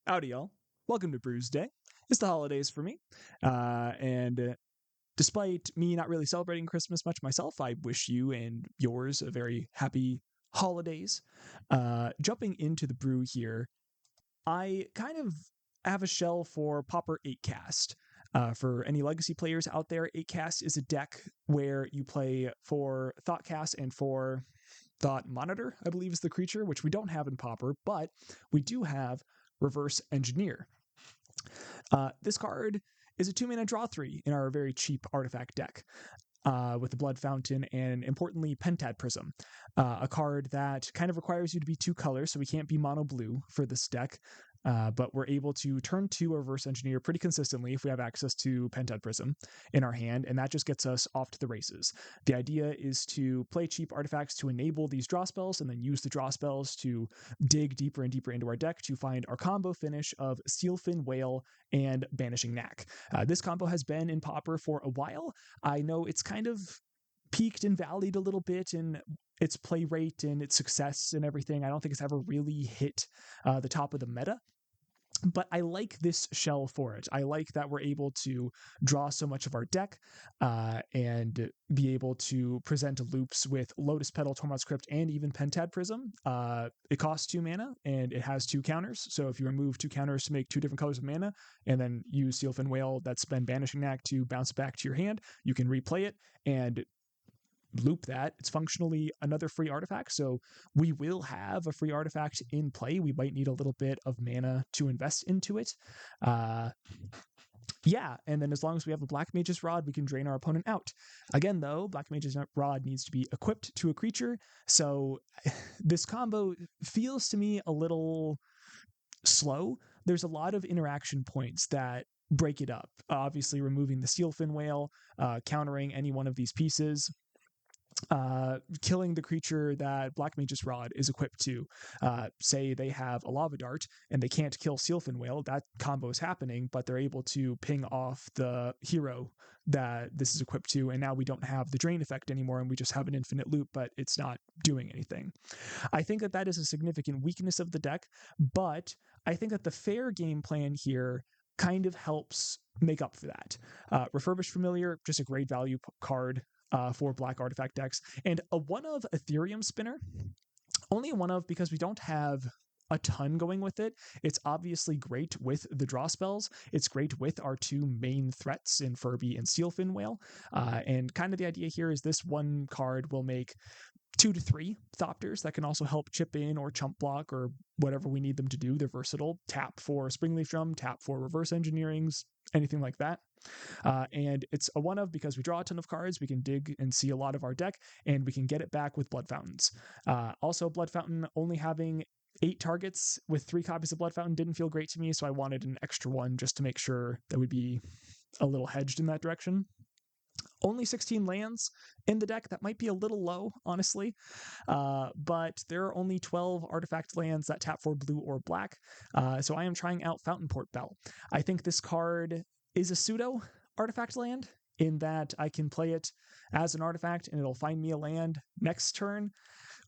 Howdy, y'all. Welcome to Brews Day. It's the holidays for me. And despite me not really celebrating Christmas much myself, I wish you and yours a very happy holidays. Jumping into the brew here, I kind of have a shell for Pauper 8 Cast. For any legacy players out there, 8 Cast is a deck where you play for Thoughtcast and for Thought Monitor, I believe is the creature, which we don't have in Pauper, but we do have Reverse Engineer. This card is a 2-mana draw 3 in our very cheap artifact deck. With the Blood Fountain and, importantly, Pentad Prism, a card that kind of requires you to be 2 colors, so we can't be mono blue for this deck, but we're able to turn 2 a Reverse Engineer pretty consistently if we have access to Pentad Prism in our hand, and that just gets us off to the races. The idea is to play cheap artifacts to enable these draw spells, and then use the draw spells to dig deeper and deeper into our deck to find our combo finish of Steelfin Whale and Banishing Knack. This combo has been in Pauper for a while. I know it's kind of peaked and valleyed a little bit in its play rate and its success and everything. I don't think it's ever really hit the top of the meta. But I like this shell for it. I like that we're able to draw so much of our deck and be able to present loops with Lotus Petal, Tormod's Crypt, and even Pentad Prism. It costs 2 mana, and it has 2 counters. So if you remove 2 counters to make 2 different colors of mana, and then use Steelfin Whale that's been Banishing Knack to bounce it back to your hand, you can replay it and loop that. It's functionally another free artifact, so we will have a free artifact in play. We might need a little bit of mana to invest into it. Yeah, and then as long as we have a Black Mage's Rod, we can drain our opponent out. Again, though, Black Mage's Rod needs to be equipped to a creature, so this combo feels to me a little slow. There's a lot of interaction points that break it up. Obviously, removing the Steelfin Whale, countering any one of these pieces, killing the creature that Black Mage's Rod is equipped to. Say they have a Lava Dart and they can't kill Steelfin Whale, that combo is happening, but they're able to ping off the hero that this is equipped to, and now we don't have the drain effect anymore, and we just have an infinite loop, but it's not doing anything. I think that that is a significant weakness of the deck, but I think that the fair game plan here kind of helps make up for that. Refurbished Familiar, just a great value card for black artifact decks, and a 1-of Ethereum Spinner. Only a 1-of because we don't have a ton going with it. It's obviously great with the draw spells. It's great with our 2 main threats in Furby and Steelfin Whale. And kind of the idea here is this one card will make 2 to 3 Thopters that can also help chip in or chump block or whatever we need them to do. They're versatile. Tap for Springleaf Drum, tap for Reverse Engineerings, anything like that. And it's a 1-of because we draw a ton of cards, we can dig and see a lot of our deck, and we can get it back with Blood Fountains. Also, Blood Fountain only having 8 targets with 3 copies of Blood Fountain didn't feel great to me, so I wanted an extra one just to make sure that we'd be a little hedged in that direction. Only 16 lands in the deck. That might be a little low, honestly. But there are only 12 artifact lands that tap for blue or black. So I am trying out Fountain Port Bell. I think this card is a pseudo artifact land in that I can play it as an artifact and it'll find me a land next turn.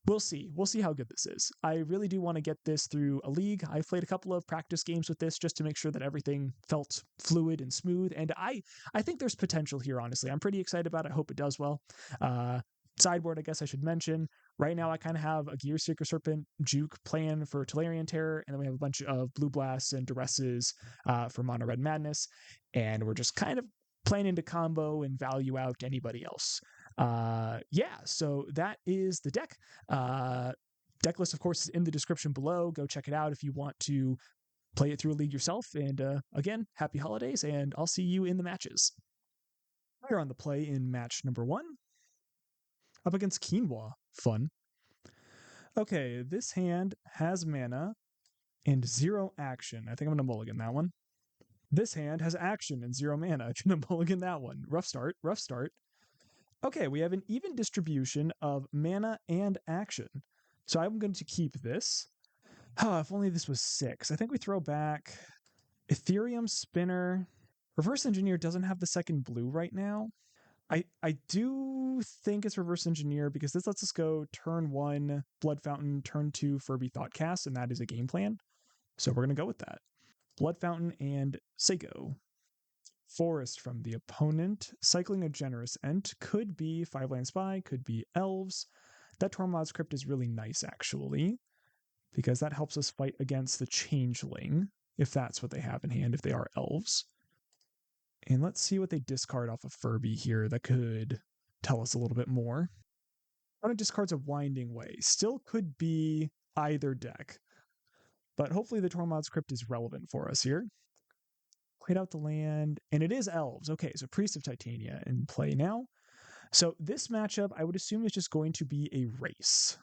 We'll see. We'll see how good this is. I really do want to get this through a league. I've played a couple of practice games with this just to make sure that everything felt fluid and smooth, and I think there's potential here, honestly. I'm pretty excited about it. I hope it does well. Sideboard, I guess I should mention. Right now, I kind of have a Gearseeker Serpent Juke plan for Tolarian Terror, and then we have a bunch of Blue Blasts and Duresses for Mono Red Madness, and we're just kind of planning to combo and value out anybody else. Yeah, so that is the deck. Deck list, of course, is in the description below. Go check it out if you want to play it through a league yourself. And again, happy holidays, and I'll see you in the matches. We're on the play in match number 1. Up against Quinoa. Fun. Okay, this hand has mana and 0 action. I think I'm going to mulligan that one. This hand has action and 0 mana. I'm going to mulligan that one. Rough start, rough start. Okay, we have an even distribution of mana and action. So I'm going to keep this. Oh, if only this was 6. I think we throw back Ethereum Spinner. Reverse Engineer doesn't have the second blue right now. I do think it's Reverse Engineer because this lets us go turn 1 Blood Fountain, turn 2 Furby Thoughtcast, and that is a game plan. So we're going to go with that. Blood Fountain, and Seiko. Forest from the opponent. Cycling a generous Ent. Could be 5-land Spy, could be Elves. That Tormod's Crypt is really nice, actually, because that helps us fight against the Changeling, if that's what they have in hand, if they are Elves. And let's see what they discard off of Furby here that could tell us a little bit more. Opponent discards a Winding Way. Still could be either deck, but hopefully the Tormod's Crypt is relevant for us here. Played out the land, and it is Elves. Okay, so Priest of Titania in play now. So this matchup, I would assume, is just going to be a race.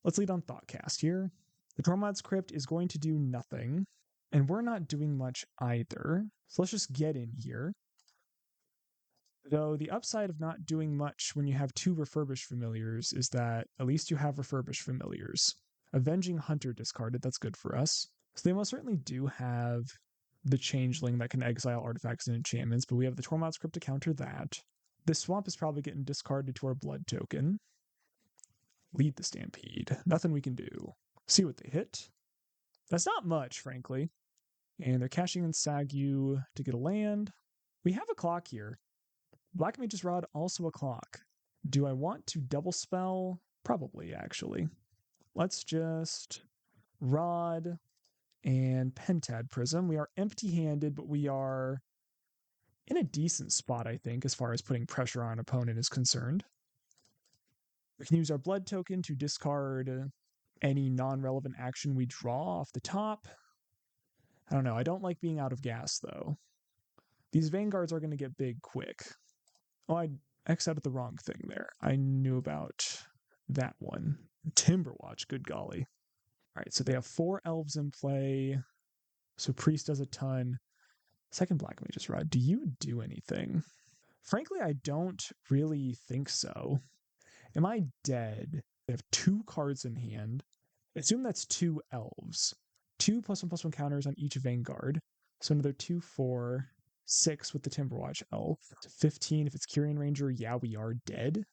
Let's lead on Thoughtcast here. The Tormod's Crypt is going to do nothing, and we're not doing much either. So let's just get in here. Though the upside of not doing much when you have 2 Refurbished Familiars is that at least you have Refurbished Familiars. Avenging Hunter discarded, that's good for us. So they most certainly do have the Changeling that can exile artifacts and enchantments, but we have the Tormod's Crypt to counter that. This swamp is probably getting discarded to our blood token. Lead the Stampede. Nothing we can do. See what they hit. That's not much, frankly. And they're cashing in Sagu to get a land. We have a clock here. Black Mage's Rod, also a clock. Do I want to double spell? Probably, actually. Let's just Rod and Pentad Prism. We are empty-handed, but we are in a decent spot, I think, as far as putting pressure on an opponent is concerned. We can use our blood token to discard any non-relevant action we draw off the top. I don't know. I don't like being out of gas, though. These Vanguards are going to get big quick. Oh, I X'd out the wrong thing there. I knew about that one. Timberwatch, good golly. All right, so they have 4 Elves in play. So Priest does a ton. Second Black Mage's Rod. Do you do anything? Frankly, I don't really think so. Am I dead? They have 2 cards in hand. I assume that's 2 Elves. 2 +1/+1 counters on each Vanguard. So another 2, 4, 6 with the Timberwatch Elf. 15 if it's Kyrian Ranger. Yeah, we are dead.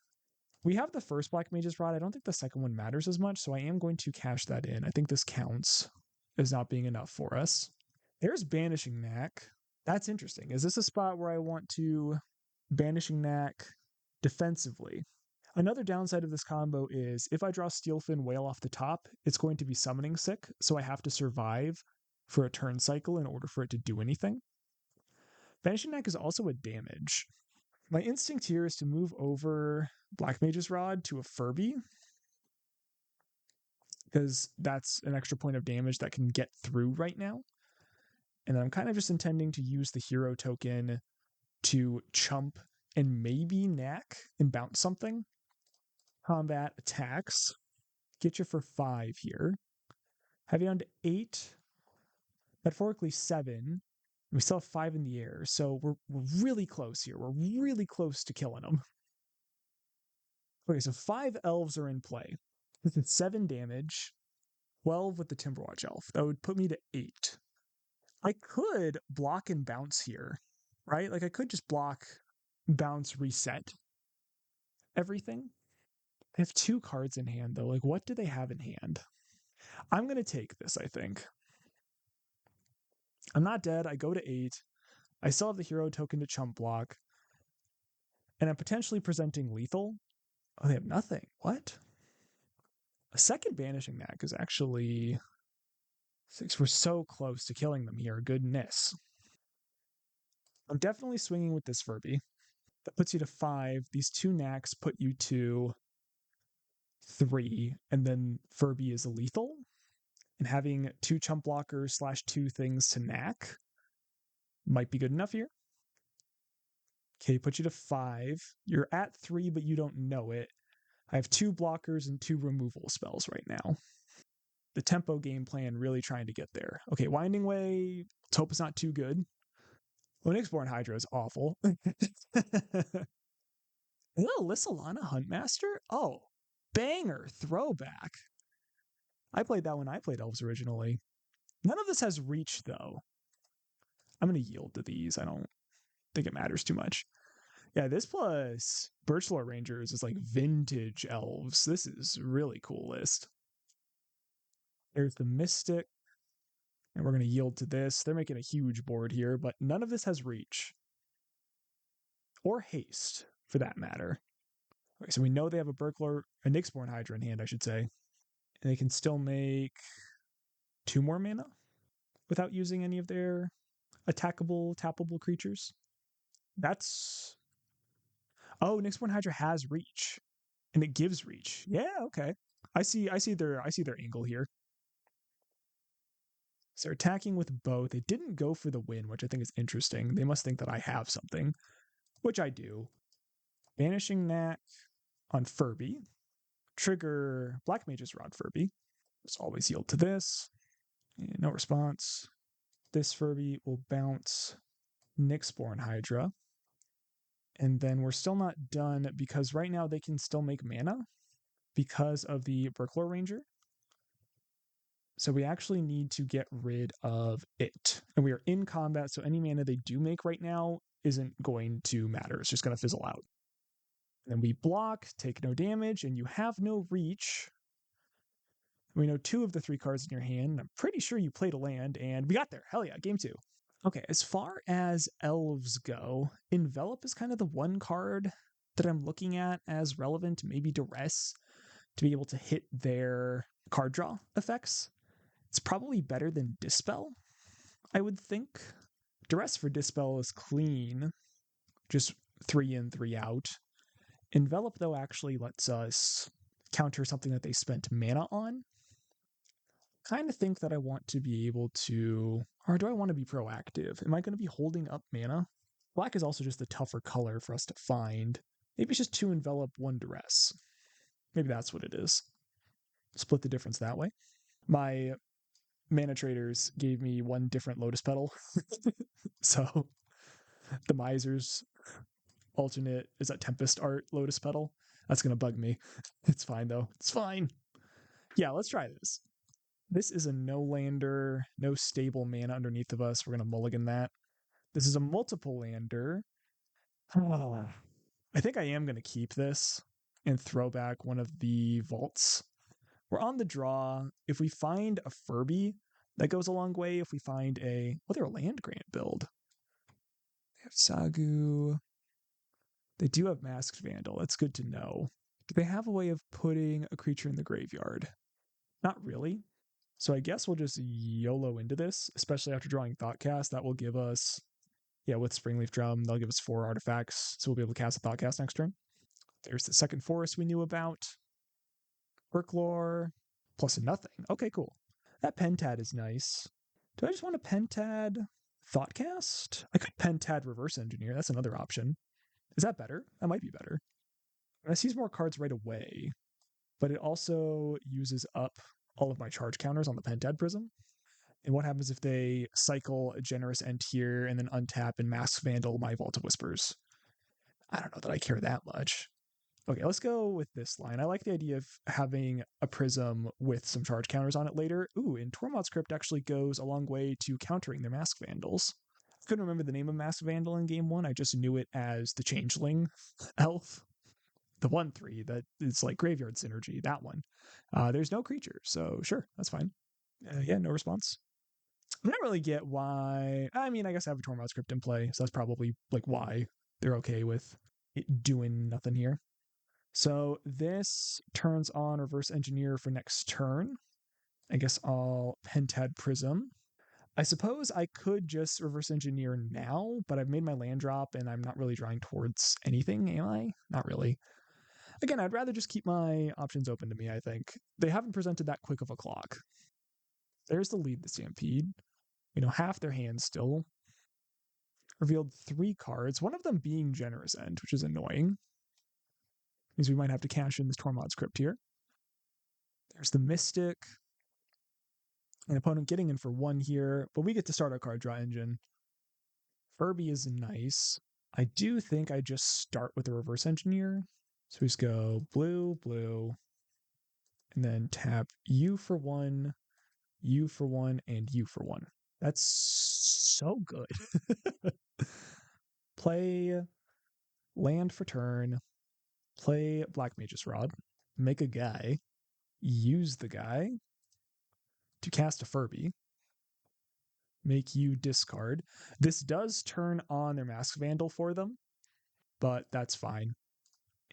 We have the first Black Mage's Rod. I don't think the second one matters as much, so I am going to cash that in. I think this counts as not being enough for us. There's Banishing Knack. That's interesting. Is this a spot where I want to Banishing Knack defensively? Another downside of this combo is if I draw Steelfin Whale off the top, it's going to be summoning sick, so I have to survive for a turn cycle in order for it to do anything. Vanishing Knack is also a damage. My instinct here is to move over Black Mage's Rod to a Furby, because that's an extra point of damage that can get through right now. And I'm kind of just intending to use the hero token to chump and maybe knack and bounce something. Combat attacks. Get you for 5 here. Have you down to 8. Metaphorically 7. We still have 5 in the air, so we're really close here. We're really close to killing them. Okay, so 5 Elves are in play. This is 7 damage. 12 with the Timberwatch Elf. That would put me to 8. I could block and bounce here, right? Like I could just block, bounce, reset everything. They have 2 cards in hand, though. Like, what do they have in hand? I'm going to take this, I think. I'm not dead. I go to 8. I still have the hero token to chump block. And I'm potentially presenting lethal. Oh, they have nothing. What? A second Banishing Knack is actually 6. We're so close to killing them here. Goodness. I'm definitely swinging with this Furby. That puts you to 5. These 2 knacks put you to 3. And then Furby is lethal. And having 2 chump blockers / 2 things to knack might be good enough here. Okay, put you to 5. You're at 3, but you don't know it. I have 2 blockers and 2 removal spells right now. The tempo game plan really trying to get there. Okay, Winding Way. Let's hope it's not too good. Onyxborn Hydra is awful. Is that a Lissalana Huntmaster? Oh, banger throwback. I played that when I played Elves originally. None of this has reach, though. I'm going to yield to these. I don't think it matters too much. Yeah, this plus Birchlore Rangers is like vintage Elves. This is a really cool list. There's the Mystic. And we're going to yield to this. They're making a huge board here, but none of this has reach. Or haste, for that matter. Okay, so we know they have a Nyxborn Hydra in hand, I should say. And they can still make 2 more mana without using any of their attackable, tappable creatures. That's... Oh, Nyxborn Hydra has reach. And it gives reach. Yeah, okay. I see their angle here. So they're attacking with both. They didn't go for the win, which I think is interesting. They must think that I have something, which I do. Banishing that on Furby. Trigger Black Mage's Rod Furby. Just always yield to this. And no response. This Furby will bounce Nyxborn Hydra. And then we're still not done because right now they can still make mana because of the Burklore Ranger. So we actually need to get rid of it. And we are in combat, so any mana they do make right now isn't going to matter. It's just going to fizzle out. And then we block, take no damage, and you have no reach. We know 2 of the 3 cards in your hand. I'm pretty sure you played a land, and we got there. Hell yeah, game 2. Okay, as far as elves go, Envelop is kind of the one card that I'm looking at as relevant, maybe Duress, to be able to hit their card draw effects. It's probably better than Dispel, I would think. Duress for Dispel is clean, just 3 in, 3 out. Envelop, though, actually lets us counter something that they spent mana on. Kind of think that I want to be able to... Or do I want to be proactive? Am I going to be holding up mana? Black is also just a tougher color for us to find. Maybe it's just 2 Envelop, 1 Duress. Maybe that's what it is. Split the difference that way. My mana traders gave me 1 different Lotus Petal. So the Miser's alternate is that Tempest art Lotus Petal. That's going to bug me. It's fine, though. It's fine. Yeah, let's try this. This is a no-lander, no stable mana underneath of us. We're going to mulligan that. This is a multiple lander. I think I am going to keep this and throw back one of the vaults. We're on the draw. If we find a Furby, that goes a long way. If we find a... Oh, they're a land grant build. They have Sagu. They do have Masked Vandal. That's good to know. Do they have a way of putting a creature in the graveyard? Not really. So I guess we'll just YOLO into this, especially after drawing Thoughtcast. That will give us... Yeah, with Springleaf Drum, they'll give us 4 artifacts, so we'll be able to cast a Thoughtcast next turn. There's the second forest we knew about. Burklore, plus a nothing. Okay, cool. That Pentad is nice. Do I just want to Pentad Thoughtcast? I could Pentad Reverse Engineer. That's another option. Is that better? That might be better. I sees more cards right away, but it also uses up all of my charge counters on the Pentad Prism. And what happens if they cycle a Generous End here and then untap and Mask Vandal my Vault of Whispers? I don't know that I care that much. Okay, let's go with this line. I like the idea of having a Prism with some charge counters on it later. Ooh, and Tormod's Crypt actually goes a long way to countering their Mask Vandals. I couldn't remember the name of Mask Vandal in game 1. I just knew it as the Changeling elf. The 1/3 that is like Graveyard Synergy, that one. There's no creature, so sure, that's fine. Yeah, no response. I don't really get why. I mean, I guess I have a Tormod's Crypt in play, so that's probably like why they're okay with it doing nothing here. So this turns on Reverse Engineer for next turn. I guess I'll Pentad Prism. I suppose I could just Reverse Engineer now, but I've made my land drop and I'm not really drawing towards anything, am I? Not really. Again, I'd rather just keep my options open to me, I think. They haven't presented that quick of a clock. There's the lead, the Stampede. We know half their hands still. Revealed 3 cards, one of them being Generous End, which is annoying. Means we might have to cash in this Tormod's Crypt here. There's the Mystic. An opponent getting in for 1 here, but we get to start our card draw engine. Furby is nice. I do think I just start with a Reverse Engineer. So we just go blue, blue, and then tap you for 1, you for 1, and you for 1. That's so good. Play land for turn, play Black Mage's Rod, make a guy, use the guy to cast a Furby. make you discard. This does turn on their Mask Vandal for them, but that's fine.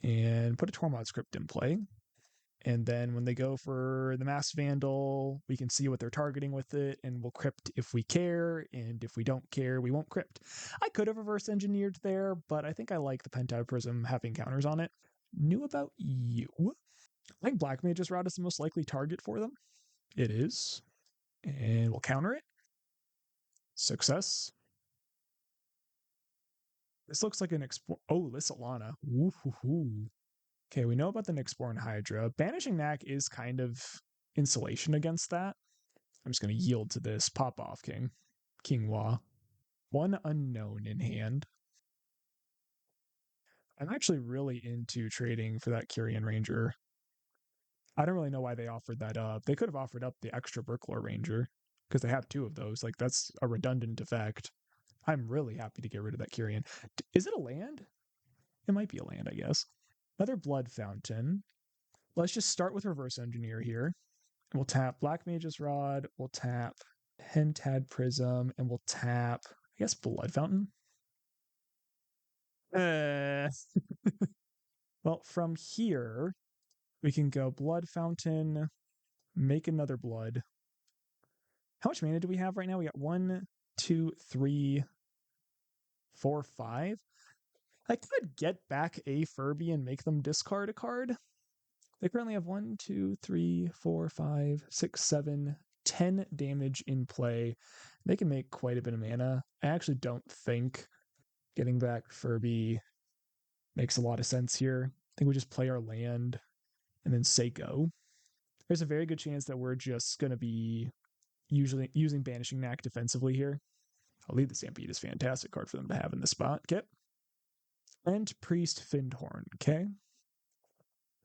And put a Tormod script in play. And then when they go for the Mass Vandal, we can see what they're targeting with it, and we'll crypt if we care, and if we don't care, we won't crypt. I could have reverse engineered there, but I think I like the Pentad Prism having counters on it. New about you. I think Black Mage's Rod is the most likely target for them. It is. And we'll counter it. Success. This looks like an explore. Oh, Lissalana. Woo-hoo-hoo. Okay, we know about the Nyxborn Hydra. Banishing Knack is kind of insulation against that. I'm just going to yield to this. Pop off, King. King Wa. One unknown in hand. I'm actually really into trading for that Kyrian Ranger. I don't really know why they offered that up. They could have offered up the extra Bricklore Ranger, because they have two of those. Like, that's a redundant effect. I'm really happy to get rid of that Kyrian. Is it a land? It might be a land, I guess. Another Blood Fountain. Let's just start with Reverse Engineer here. We'll tap Black Mage's Rod. We'll tap Pentad Prism. And we'll tap, I guess, Blood Fountain. Well, from here, we can go Blood Fountain, make another Blood. How much mana do we have right now? We got 1, 2, 3, 4, 5. I could get back a Furby and make them discard a card. They currently have 1, 2, 3, 4, 5, 6, 7, 10 damage in play. They can make quite a bit of mana. I actually don't think getting back Furby makes a lot of sense here. I think we just play our land and then say go. There's a very good chance that we're just going to be usually using Banishing Knack defensively here. I'll leave the Stampede is a fantastic card for them to have in this spot. Okay. Ent Priest Findhorn. Okay.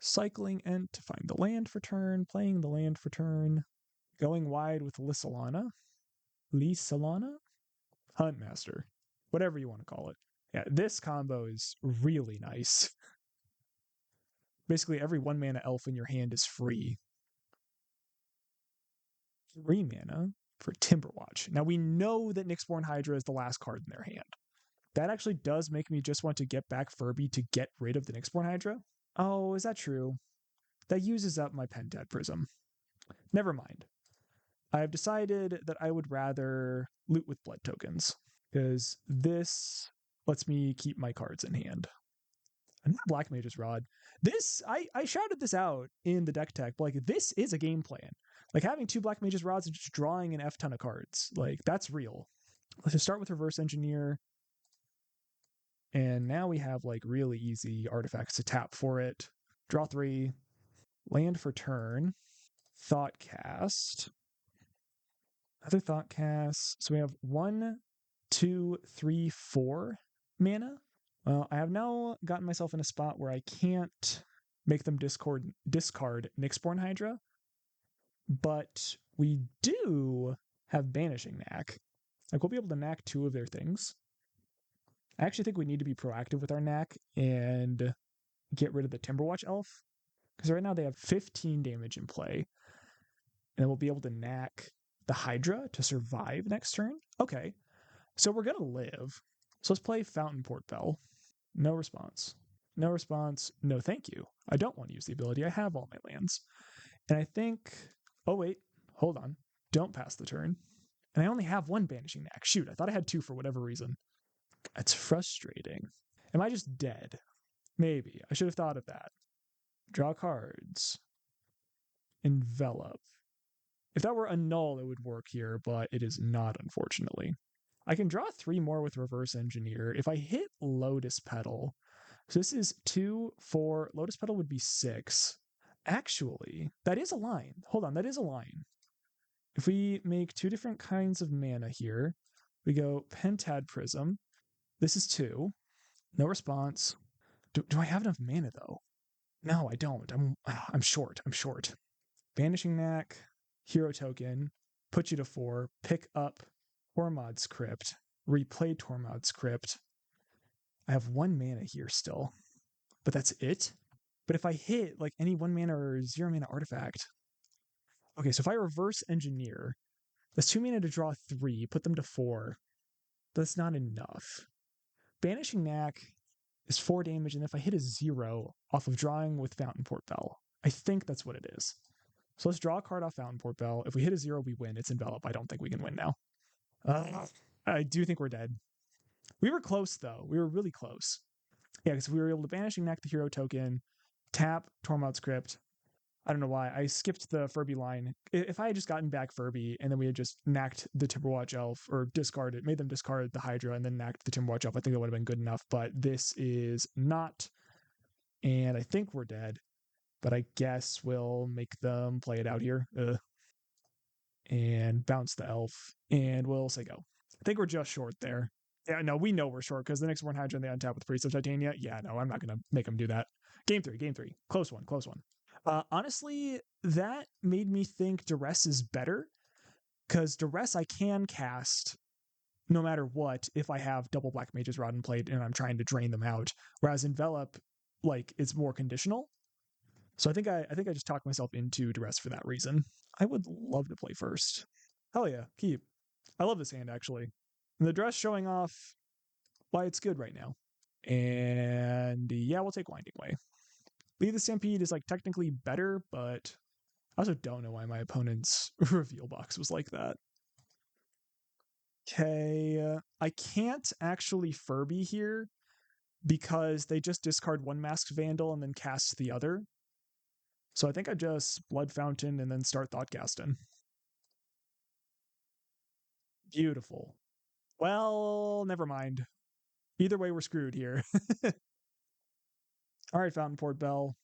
Cycling Ent to find the land for turn, playing the land for turn, going wide with Lissalana. Huntmaster. Whatever you want to call it. Yeah, this combo is really nice. Basically, every 1 mana elf in your hand is free. 3 mana for Timberwatch. Now, we know that Nyxborn Hydra is the last card in their hand. That actually does make me just want to get back Furby to get rid of the Nyxborn Hydra. Oh, is that true? That uses up my Pentad Prism. Never mind. I have decided that I would rather loot with blood tokens, because this lets me keep my cards in hand. And Black Mage's Rod. This, I shouted this out in the deck tech, but like, this is a game plan. Like, having 2 Black Mage's Rods and just drawing an F ton of cards. Like, that's real. Let's just start with Reverse Engineer. And now we have, like, really easy artifacts to tap for it. Draw 3. Land for turn. Thoughtcast. Other Thoughtcast. So we have 1, 2, 3, 4 mana. Well, I have now gotten myself in a spot where I can't make them discard Nyxborn Hydra, but we do have Banishing Knack. Like, we'll be able to knack 2 of their things. I actually think we need to be proactive with our knack and get rid of the Timberwatch Elf, because right now they have 15 damage in play, and then we'll be able to knack the Hydra to survive next turn. Okay, so we're going to live. So let's play Fountain Port Bell. No response. No response. No thank you. I don't want to use the ability. I have all my lands. And I think... Oh, wait. Hold on. Don't pass the turn. And I only have 1 Banishing Knack. Shoot, I thought I had 2 for whatever reason. That's frustrating. Am I just dead? Maybe. I should have thought of that. Draw cards. Envelop. If that were a null, it would work here, but it is not, unfortunately. I can draw 3 more with Reverse Engineer. If I hit Lotus Petal, so this is 2, 4, Lotus Petal would be 6. Actually, that is a line. Hold on, that is a line. If we make 2 different kinds of mana here, we go Pentad Prism. This is 2. No response. Do I have enough mana, though? No, I don't. I'm short. I'm short. Banishing Knack, Hero Token, put you to 4, pick up Tormod's Crypt, replay Tormod's Crypt. I have 1 mana here still, but that's it? But if I hit like any 1 mana or 0 mana artifact... Okay, so if I Reverse Engineer, That's 2 mana to draw 3. Put them to 4. That's not enough. Banishing Knack is 4 damage, and if I hit a 0 off of drawing with Fountain Port Bell, I think that's what it is. So let's draw a card off Fountain Port Bell. If we hit a 0, we win. It's Envelop. I don't think we can win now. I do think we're dead. We were close, though. We were really close. Yeah, because we were able to Banishing Knack the hero token, tap Tormod's Crypt. I don't know why. I skipped the Furby line. If I had just gotten back Furby and then we had just knacked the Timberwatch Elf or discarded, made them discard the Hydra and then knacked the Timberwatch Elf, I think that would have been good enough. But this is not. And I think we're dead. But I guess we'll make them play it out here. And bounce the Elf. And we'll say go. I think we're just short there. Yeah, no, we know we're short because the next one Hydra and they untap with Priest of Titania. Yeah, no, I'm not going to make them do that. Game three. Close one. Honestly, that made me think Duress is better because Duress I can cast no matter what if I have double Black Mage's Rod in play and I'm trying to drain them out. Whereas Envelop, like, it's more conditional. So I think I just talked myself into Duress for that reason. I would love to play first. Hell yeah, keep. I love this hand actually. And the Duress showing off why it's good right now. And yeah, we'll take Winding Way. Lead the Stampede is like technically better, but I also don't know why my opponent's reveal box was like that. Okay, I can't actually Furby here because they just discard one Masked Vandal and then cast the other. So I think I just Blood Fountain and then start Thoughtcasting. Beautiful. Well, never mind. Either way, we're screwed here. All right, Fountain Port Bell.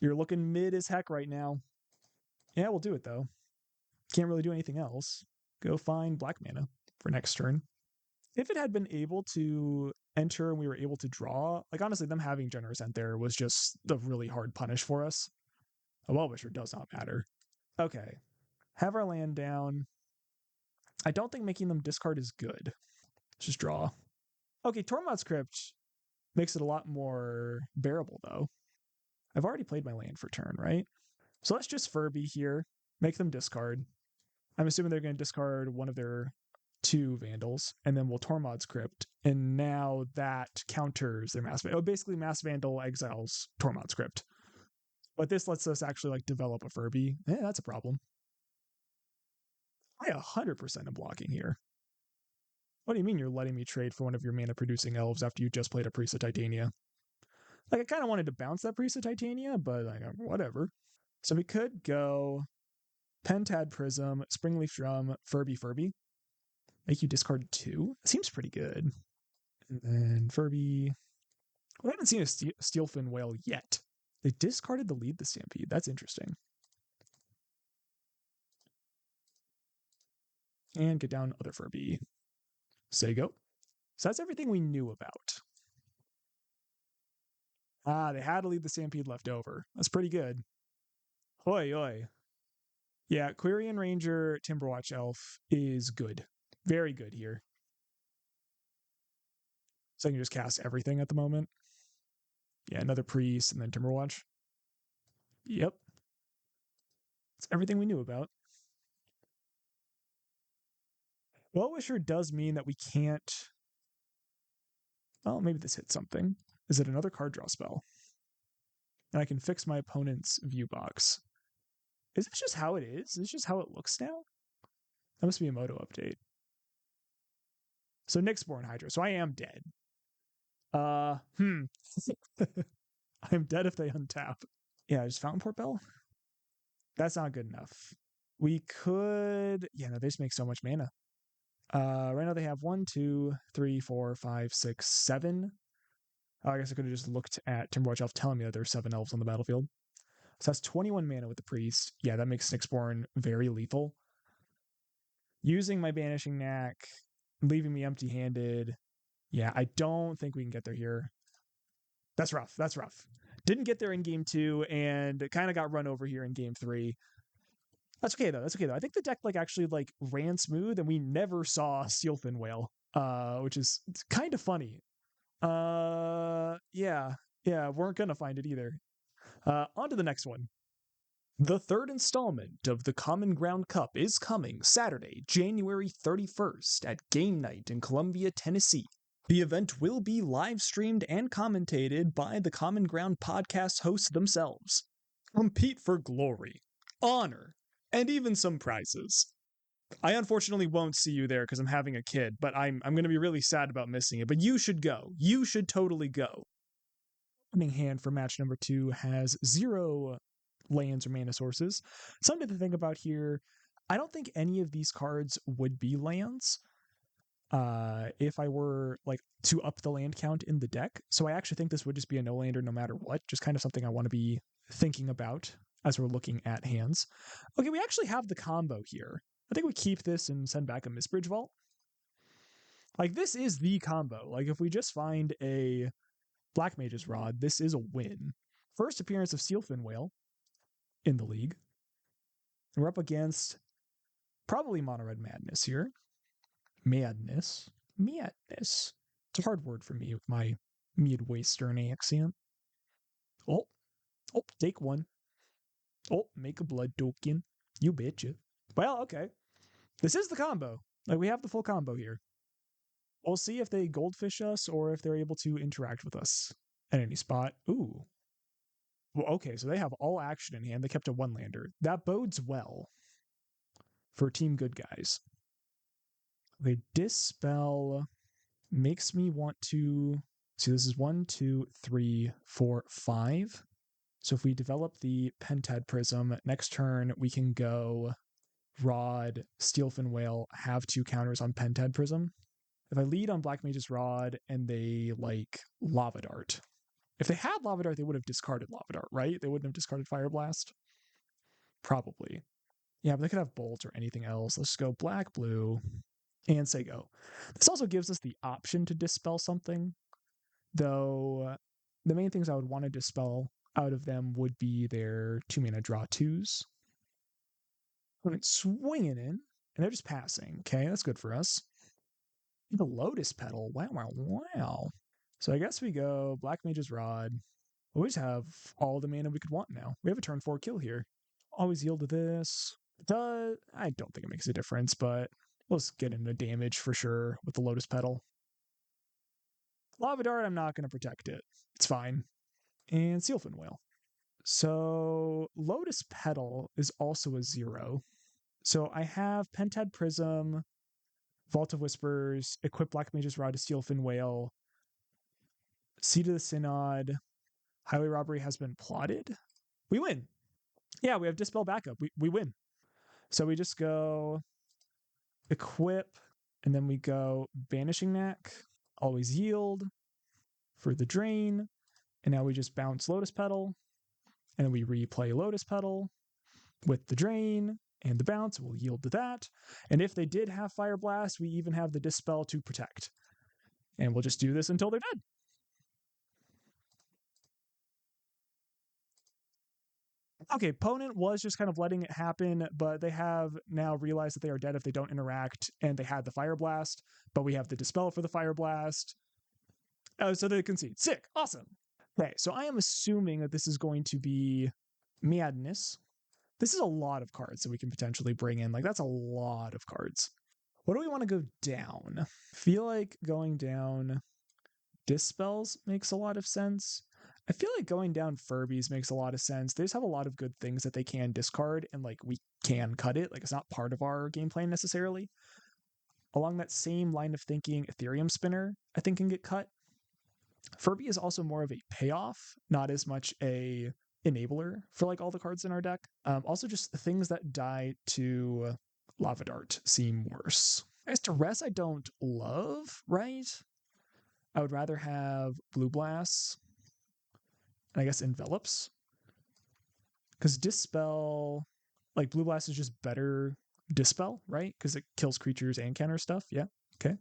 You're looking mid as heck right now. Yeah, we'll do it though. Can't really do anything else. Go find black mana for next turn. If it had been able to enter and we were able to draw, like honestly, them having Generous End there was just a really hard punish for us. A Well-Wisher does not matter. Okay. Have our land down. I don't think making them discard is good. Let's just draw. Okay, Tormod's Crypt makes it a lot more bearable, though. I've already played my land for turn, right? So let's just Furby here. Make them discard. I'm assuming they're going to discard one of their 2 Vandals, and then we'll Tormod's Crypt. And now that counters their Mass Vandal. Oh, basically, Mass Vandal exiles Tormod's Crypt. But this lets us actually like develop a Furby. That's a problem. I 100% am blocking here. What do you mean you're letting me trade for one of your mana producing elves after you just played a Priest of Titania? Like, I kind of wanted to bounce that Priest of Titania, but like, whatever. So we could go Pentad Prism, Springleaf Drum, Furby. Make you discard 2? Seems pretty good. And then Furby. We haven't seen a Steelfin Whale yet. They discarded the Lead the Stampede. That's interesting. And get down other Furby. Say go. So that's everything we knew about. They had to Lead the Stampede left over. That's pretty good. Oi. Yeah, Quirion Ranger Timberwatch Elf is good. Very good here. So I can just cast everything at the moment. Yeah, another Priest and then Timberwatch. Yep. It's everything we knew about. Well-Wisher does mean that we can't... Well, maybe this hits something. Is it another card draw spell? And I can fix my opponent's view box. Is this just how it is? Is this just how it looks now? That must be a Moto update. So Nyxborn Hydra. So I am dead. I'm dead if they untap. Yeah, just Fountain Port Bell? That's not good enough. We could... Yeah, no, they just make so much mana. Right now they have 1, 2, 3, 4, 5, 6, 7. I guess I could have just looked at Timberwatch Elf telling me that there's 7 elves on the battlefield. So that's 21 mana with the Priest. Yeah, that makes Nyxborn very lethal. Using my Banishing Knack, leaving me empty-handed. Yeah, I don't think we can get there here. That's rough. Didn't get there in game 2 and kind of got run over here in game 3. That's okay though. I think the deck actually ran smooth and we never saw Steelfin Whale, which is kind of funny. Yeah, weren't gonna find it either. On to the next one. The third installment of the Common Ground Cup is coming Saturday, January 31st at Game Night in Columbia, Tennessee. The event will be live streamed and commentated by the Common Ground podcast hosts themselves. Compete for glory, honor, and even some prizes. I unfortunately won't see you there because I'm having a kid, but I'm going to be really sad about missing it. But you should go. You should totally go. Opening hand for match number 2 has 0 lands or mana sources. Something to think about here. I don't think any of these cards would be lands if I were like to up the land count in the deck. So I actually think this would just be a no lander no matter what. Just kind of something I want to be thinking about as we're looking at hands. Okay, we actually have the combo here. I think we keep this and send back a Mistbridge Vault. Like, this is the combo. Like, if we just find a Black Mage's Rod, this is a win. First appearance of Steelfin Whale in the league. And we're up against probably Mono Red Madness here. Madness. It's a hard word for me with my Midwestern accent. Oh, take one. Oh, make a blood token. You betcha. Well, okay. This is the combo. Like, we have the full combo here. We'll see if they goldfish us or if they're able to interact with us at any spot. Ooh. Well, okay, so they have all action in hand. They kept a one-lander. That bodes well for Team Good Guys. Okay, Dispel makes me want to... See, this is 1, 2, 3, 4, 5. So if we develop the Pentad Prism, next turn we can go Rod, Steelfin Whale, have 2 counters on Pentad Prism. If I lead on Black Mage's Rod and they like Lava Dart. If they had Lava Dart, they would have discarded Lava Dart, right? They wouldn't have discarded Fire Blast? Probably. Yeah, but they could have Bolt or anything else. Let's just go black, blue, and say go. This also gives us the option to dispel something, though the main things I would want to dispel out of them would be their 2-mana draw 2s. When it's swinging in, and they're just passing. Okay, that's good for us. The Lotus Petal. Wow. So I guess we go Black Mage's Rod. We just have all the mana we could want now. We have a turn 4 kill here. Always yield to this. I don't think it makes a difference, but let's get into damage for sure with the Lotus Petal. Lava Dart, I'm not going to protect it. It's fine. And Steelfin Whale. So Lotus Petal is also a 0. So I have Pentad Prism, Vault of Whispers, equip Black Mage's Rod to Steelfin Whale, Seed of the Synod, Highway Robbery has been plotted. We win. Yeah, we have Dispel backup. We win. So we just go equip, and then we go Banishing Knack, always yield for the drain, and now we just bounce Lotus Petal, and then we replay Lotus Petal with the drain and the bounce. We'll yield to that. And if they did have Fire Blast, we even have the Dispel to protect. And we'll just do this until they're dead. Okay, opponent was just kind of letting it happen, but they have now realized that they are dead if they don't interact, and they had the Fire Blast, but we have the Dispel for the Fire Blast. So they concede. Sick. Awesome. Okay, so I am assuming that this is going to be Madness. This is a lot of cards that we can potentially bring in. Like, that's a lot of cards. What do we want to go down? I feel like going down Dispels makes a lot of sense. I feel like going down Furbies makes a lot of sense. They just have a lot of good things that they can discard, and like we can cut it. Like, it's not part of our game plan necessarily. Along that same line of thinking, Ethereum Spinner, I think, can get cut. Furby is also more of a payoff, not as much a enabler for like all the cards in our deck. Also, just things that die to Lava Dart seem worse. As to Duress, I don't love, right? I would rather have Blue Blasts, and I guess Envelops. Because Dispel, like Blue Blast is just better Dispel, right? Because it kills creatures and counter stuff. Yeah, okay.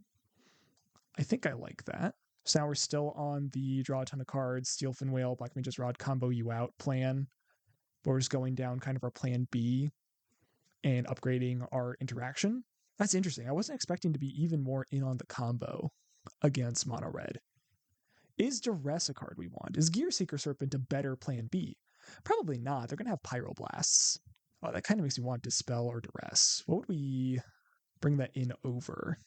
I think I like that. So now we're still on the draw a ton of cards, Steelfin Whale, Black Mage's Rod, combo you out plan. But we're just going down kind of our plan B and upgrading our interaction. That's interesting. I wasn't expecting to be even more in on the combo against Mono Red. Is Duress a card we want? Is Gear Seeker Serpent a better plan B? Probably not. They're going to have Pyroblasts. Oh, that kind of makes me want Dispel or Duress. What would we bring that in over?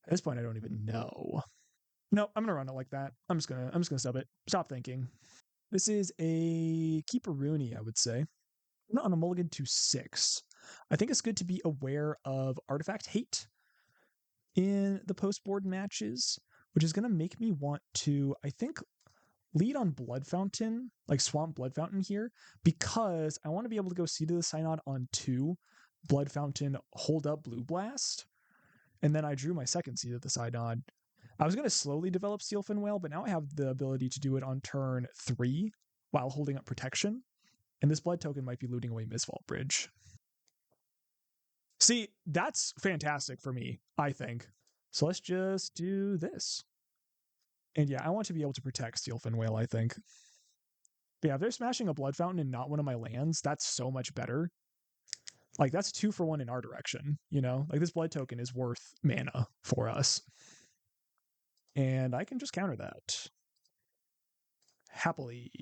At this point, I don't even know. No, I'm gonna run it like that. I'm just gonna sub it. Stop thinking. This is a Keeperoonie, I would say. Not on a mulligan to 6. I think it's good to be aware of artifact hate in the post board matches, which is gonna make me want to, I think, lead on Blood Fountain, like Swamp Blood Fountain here, because I want to be able to go Seed of the Synod on 2, Blood Fountain, hold up Blue Blast, and then I drew my second Seed of the Synod. I was going to slowly develop Steelfin Whale, but now I have the ability to do it on turn 3 while holding up protection, and this blood token might be looting away Mistvault Bridge. See, that's fantastic for me, I think. So let's just do this. And yeah, I want to be able to protect Steelfin Whale, I think. But yeah, if they're smashing a Blood Fountain and not one of my lands, that's so much better. Like, that's 2 for 1 in our direction, you know? Like, this blood token is worth mana for us. And I can just counter that. Happily.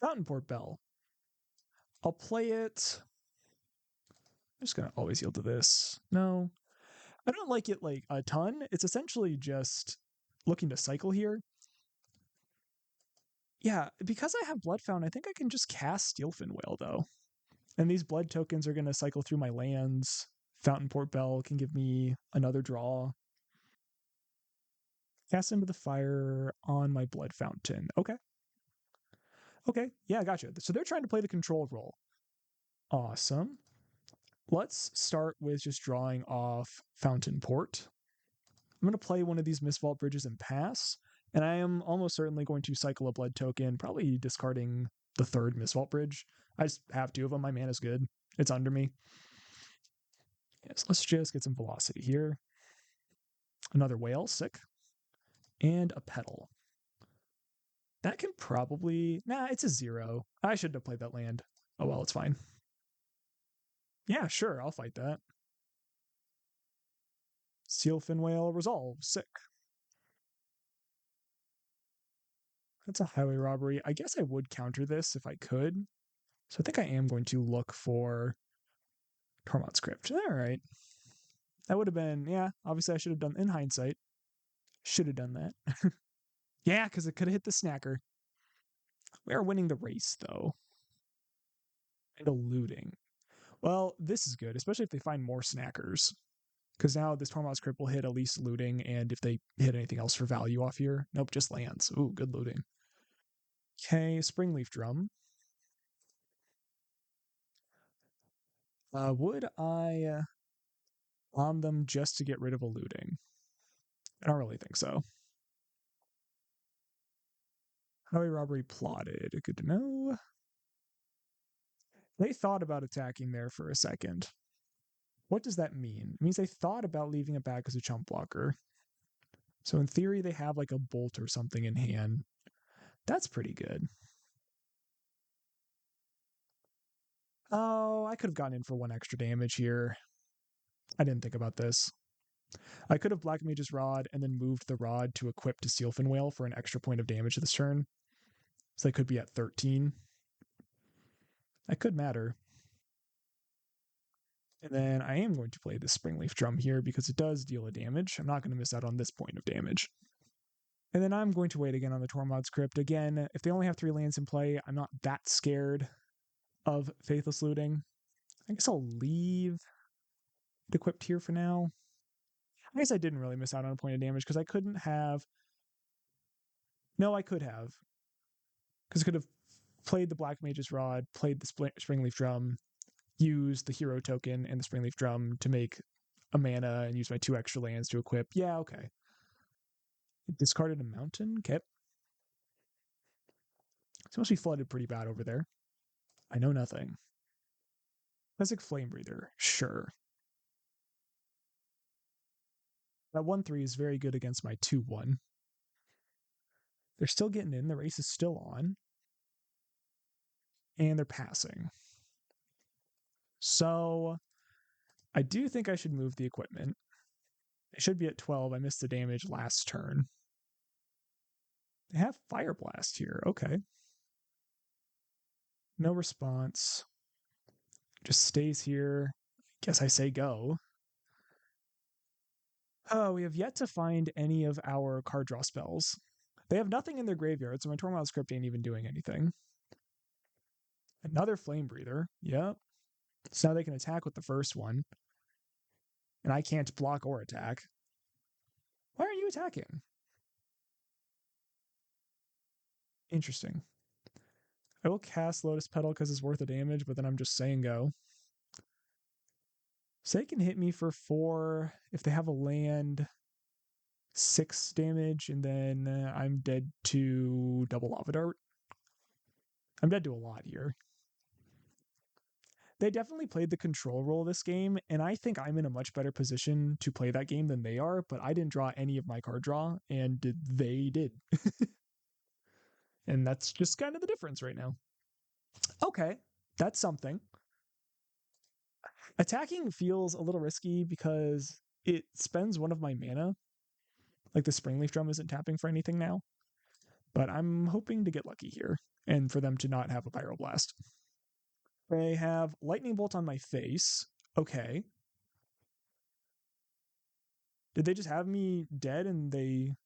Fountainport Bell. I'll play it. I'm just going to always yield to this. No. I don't like it, like, a ton. It's essentially just looking to cycle here. Yeah, because I have Blood Fountain, I think I can just cast Steelfin Whale, though. And these blood tokens are going to cycle through my lands. Fountainport Bell can give me another draw. Cast into the fire on my Blood Fountain. Okay. Okay, yeah, gotcha. So they're trying to play the control role. Awesome. Let's start with just drawing off Fountainport. I'm going to play one of these Mistvault Bridges and pass, and I am almost certainly going to cycle a blood token, probably discarding the third Mistvault Bridge. I just have 2 of them. My mana's good. It's under me. Yes, let's just get some velocity here. Another whale, sick. And a petal. That can probably... Nah, it's a 0. I shouldn't have played that land. Oh well, it's fine. Yeah, sure, I'll fight that. Steelfin Whale resolve, sick. That's a highway robbery. I guess I would counter this if I could. So I think I am going to look for Tormod's Crypt. All right. That would have been, yeah, obviously I should have done, in hindsight, should have done that. Yeah, because it could have hit the snacker. We are winning the race, though. And eluding. Well, this is good, especially if they find more snackers. Because now this Tormod's Crypt will hit at least looting, and if they hit anything else for value off here, nope, just lands. Ooh, good looting. Okay, Springleaf Drum. Would I bomb them just to get rid of a looting? I don't really think so. Highway robbery plotted. Good to know. They thought about attacking there for a second. What does that mean? It means they thought about leaving it back as a chump blocker. So in theory, they have like a bolt or something in hand. That's pretty good. Oh, I could have gotten in for 1 extra damage here. I didn't think about this. I could have Black Mage's Rod and then moved the rod to equip to Steelfin Whale for an extra point of damage this turn. So they could be at 13. That could matter. And then I am going to play the Springleaf Drum here because it does deal a damage. I'm not going to miss out on this point of damage. And then I'm going to wait again on the Tormod's Crypt. Again, if they only have 3 lands in play, I'm not that scared of Faithless Looting. I guess I'll leave it equipped here for now. I guess I didn't really miss out on a point of damage because I couldn't have... No, I could have. Because I could have played the Black Mage's Rod, played the Springleaf Drum, used the hero token and the Springleaf Drum to make a mana and use my 2 extra lands to equip. Yeah, okay. Discarded a mountain? Okay. It must be flooded pretty bad over there. I know nothing. Classic Flame Breather. Sure. That 1/3 is very good against my 2/1. They're still getting in. The race is still on. And they're passing. So I do think I should move the equipment. It should be at 12. I missed the damage last turn. They have Fire Blast here. Okay. No response. Just stays here. Guess I say go. Oh, we have yet to find any of our card draw spells. They have nothing in their graveyard, so my Tormod's Crypt ain't even doing anything. Another Flame Breather. Yep. So now they can attack with the first one. And I can't block or attack. Why aren't you attacking? Interesting. I will cast Lotus Petal because it's worth the damage, but then I'm just saying go. So they can hit me for 4 if they have a land, 6 damage, and then I'm dead to double Lava Dart. I'm dead to a lot here. They definitely played the control role this game, and I think I'm in a much better position to play that game than they are, but I didn't draw any of my card draw, and they did. And that's just kind of the difference right now. Okay, that's something. Attacking feels a little risky because it spends one of my mana. Like the Springleaf Drum isn't tapping for anything now. But I'm hoping to get lucky here and for them to not have a Pyroblast. They have Lightning Bolt on my face. Okay. Did they just have me dead and they...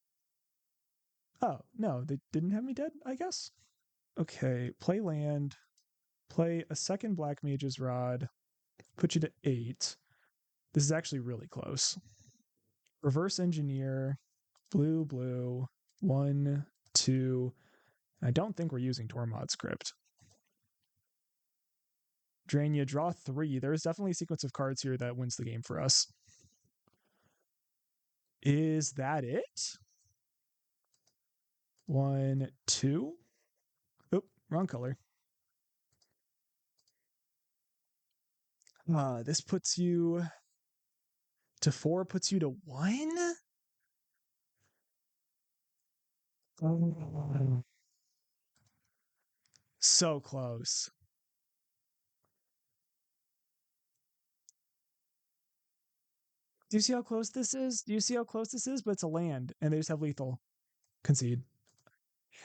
Oh, no, they didn't have me dead, I guess? Okay, play land. Play a second Black Mage's Rod. Put you to 8. This is actually really close. Reverse Engineer. Blue, blue. 1, 2. I don't think we're using Tormod's Crypt. Drain you, draw 3. There's definitely a sequence of cards here that wins the game for us. Is that it? 1, 2. Oop, wrong color. This puts you to 4, puts you to 1? Oh. So close. Do you see how close this is? Do you see how close this is? But it's a land, and they just have lethal. Concede.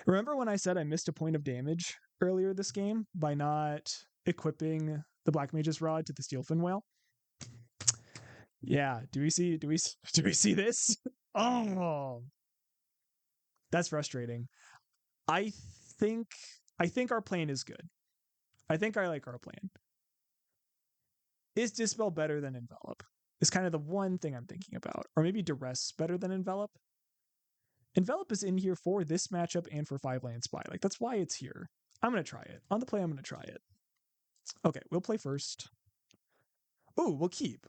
Remember when I said I missed a point of damage earlier this game by not equipping the Black Mage's Rod to the Steelfin Whale? Yeah. Do we see this? Oh, that's frustrating. I think I think our plan is good. I think I like our plan. Is Dispel better than Envelop? Is kind of the one thing I'm thinking about. Or maybe Duress better than Envelop? Envelop is in here for this matchup and for 5-land Spy. Like, that's why it's here. I'm going to try it. On the play, I'm going to try it. Okay, we'll play first. Ooh, we'll keep.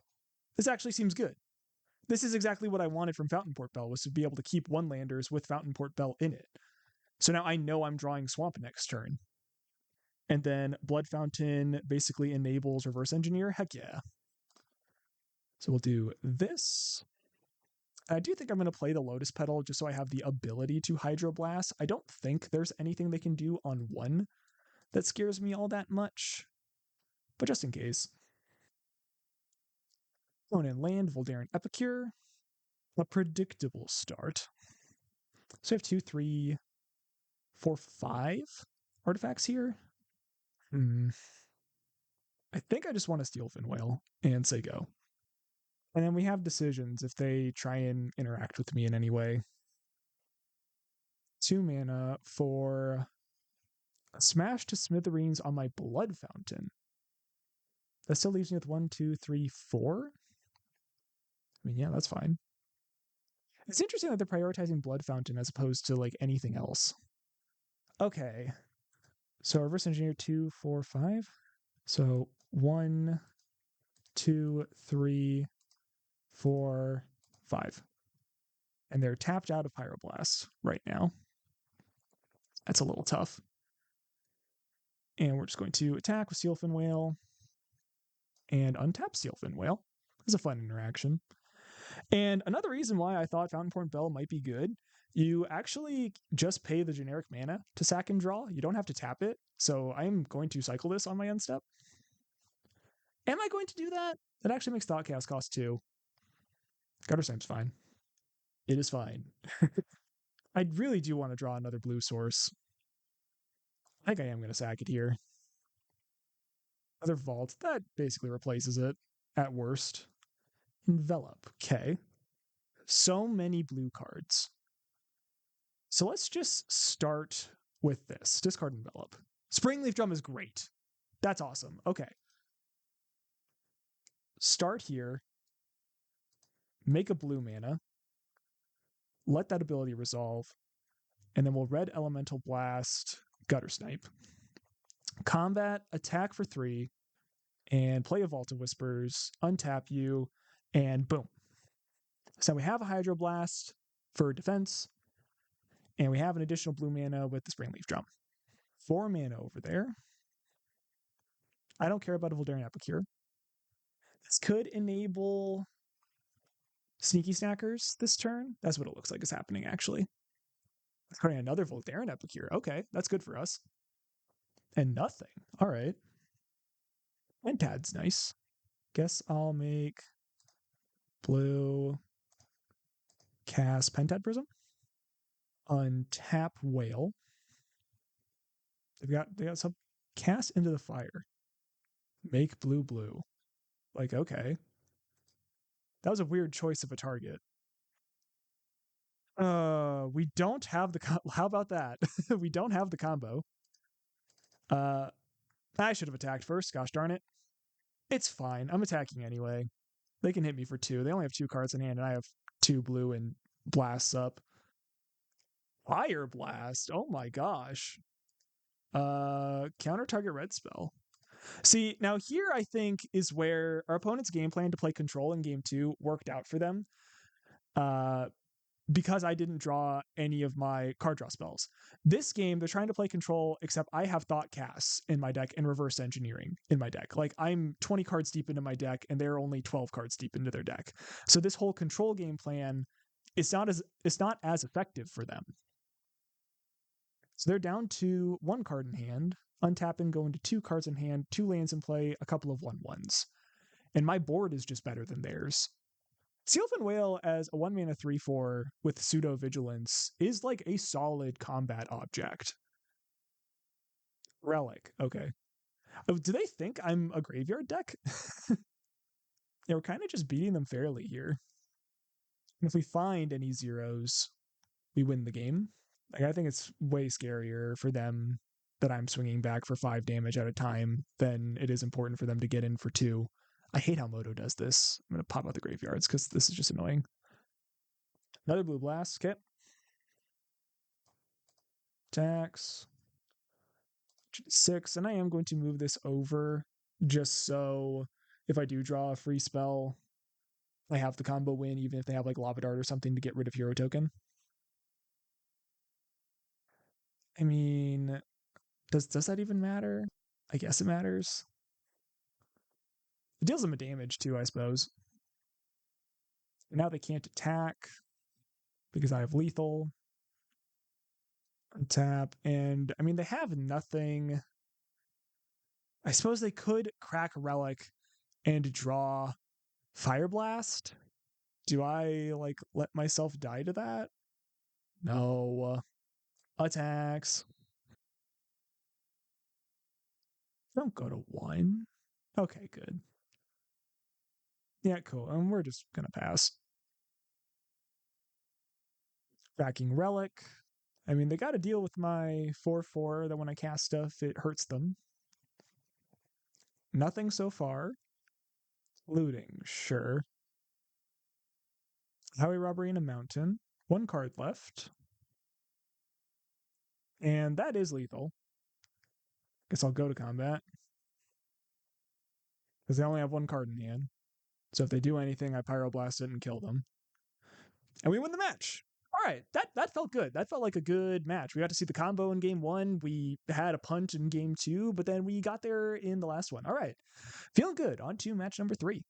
This actually seems good. This is exactly what I wanted from Fountainport Bell, was to be able to keep one-landers with Fountainport Bell in it. So now I know I'm drawing Swamp next turn. And then Blood Fountain basically enables Reverse Engineer. Heck yeah. So we'll do this. I do think I'm going to play the Lotus Petal just so I have the ability to Hydroblast. I don't think there's anything they can do on 1 that scares me all that much, but just in case. Going in land, Voldaren Epicure. A predictable start. So I have 2, 3, 4, 5 artifacts here. I think I just want to steal Fin Whale and say go. And then we have decisions if they try and interact with me in any way. 2 mana for Smash to Smithereens on my Blood Fountain. That still leaves me with 1, 2, 3, 4. I mean, yeah, that's fine. It's interesting that they're prioritizing Blood Fountain as opposed to like anything else. Okay. So Reverse Engineer 2, 4, 5. So 1, 2, 3, 4, 5. And they're tapped out of Pyroblast right now. That's a little tough. And we're just going to attack with Steelfin Whale and untap Steelfin Whale. It's a fun interaction. And another reason why I thought Fountainport Bell might be good, you actually just pay the generic mana to sack and draw. You don't have to tap it. So I'm going to cycle this on my end step. Am I going to do that? That actually makes Thought Chaos cost 2. Gutter Slam's fine. It is fine. I really do want to draw another blue source. I think I am going to sack it here. Other vault, that basically replaces it at worst. Envelop, okay. So many blue cards. So let's just start with this. Discard envelop. Springleaf Drum is great. That's awesome. Okay. Start here. Make a blue mana. Let that ability resolve. And then we'll red elemental blast, gutter snipe. Combat, attack for 3, and play a Vault of Whispers, untap you, and boom. So we have a Hydroblast for defense, and we have an additional blue mana with the Springleaf Drum. 4 mana over there. I don't care about a Voldaren Epicure. This could enable Sneaky Snackers this turn. That's what it looks like is happening, actually. Creating another Voldaren Epicure. Okay, that's good for us. And nothing. All right. Pentad's nice. Guess I'll make blue, cast Pentad Prism, untap Whale. They got some cast into the fire. Make blue. Like, okay. That was a weird choice of a target. We don't have the how about that? We don't have the combo. I should have attacked first, gosh darn it. It's fine. I'm attacking anyway. They can hit me for 2. They only have 2 cards in hand, and I have 2 blue and blasts up. Fire Blast. Oh my gosh. Counter target red spell. See, now here I think is where our opponent's game plan to play control in game 2 worked out for them. Because I didn't draw any of my card draw spells. This game, they're trying to play control, except I have Thought Casts in my deck and Reverse Engineering in my deck. Like, I'm 20 cards deep into my deck, and they're only 12 cards deep into their deck. So this whole control game plan, it's not as effective for them. So they're down to 1 card in hand, untap and go into 2 cards in hand, 2 lands in play, a couple of 1/1s. And my board is just better than theirs. Sylvan Whale as a 1 mana 3/4 with pseudo vigilance is like a solid combat object. Relic, okay. Oh, do they think I'm a graveyard deck? Yeah, we're kind of just beating them fairly here. And if we find any zeros, we win the game. Like, I think it's way scarier for them that I'm swinging back for 5 damage at a time than it is important for them to get in for 2. I hate how Moto does this. I'm going to pop out the graveyards because this is just annoying. Another blue blast. Okay. Attacks. 6. And I am going to move this over just so if I do draw a free spell, I have the combo win, even if they have like Lava Dart or something to get rid of hero token. I mean, does that even matter? I guess it matters. It deals them a damage too, I suppose. Now they can't attack because I have lethal. Untap, and I mean, they have nothing. I suppose they could crack Relic and draw Fire Blast. Do I like let myself die to that? No. Attacks. Don't go to 1. Okay, good. Yeah, cool. And we're just gonna pass. Cracking Relic. I mean, they got to deal with my 4/4 that when I cast stuff, it hurts them. Nothing so far. Looting, sure. Highway robbery in a mountain. 1 card left. And that is lethal. Guess I'll go to combat. Because they only have 1 card in hand. So if they do anything, I Pyroblast it and kill them. And we win the match. All right, that felt good. That felt like a good match. We got to see the combo in game 1. We had a punt in game 2, but then we got there in the last one. All right, feeling good. On to match number 3.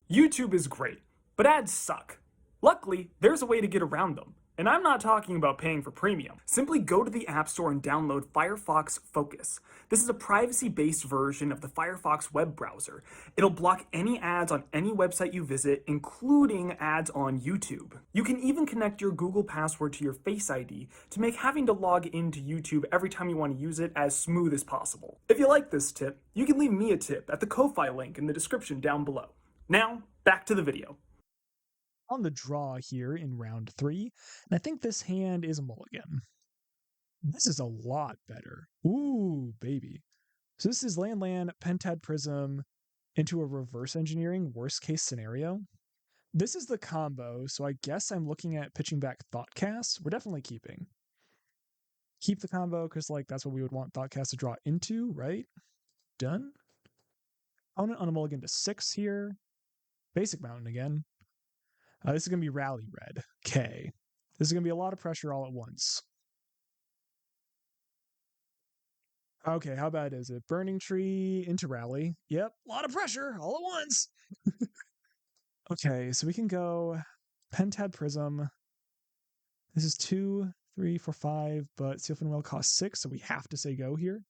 YouTube is great, but ads suck. Luckily, there's a way to get around them. And I'm not talking about paying for premium. Simply go to the App Store and download Firefox Focus. This is a privacy-based version of the Firefox web browser. It'll block any ads on any website you visit, including ads on YouTube. You can even connect your Google password to your Face ID to make having to log into YouTube every time you want to use it as smooth as possible. If you like this tip, you can leave me a tip at the Ko-Fi link in the description down below. Now, back to the video. On the draw here in round 3, and I think this hand is a mulligan. This is a lot better. Ooh, baby. So this is land, Pentad Prism into a reverse engineering worst case scenario. This is the combo, so I guess I'm looking at pitching back Thoughtcast. We're definitely keeping. Keep the combo, because like that's what we would want Thoughtcast to draw into, right? Done. Opponent on a mulligan to 6 here. Basic Mountain again. This is going to be Rally Red. Okay. This is going to be a lot of pressure all at once. Okay, how bad is it? Burning Tree into Rally. Yep, a lot of pressure all at once. Okay, so we can go Pentad Prism. This is 2, 3, 4, 5, but Sealfin Whale costs 6, so we have to say go here.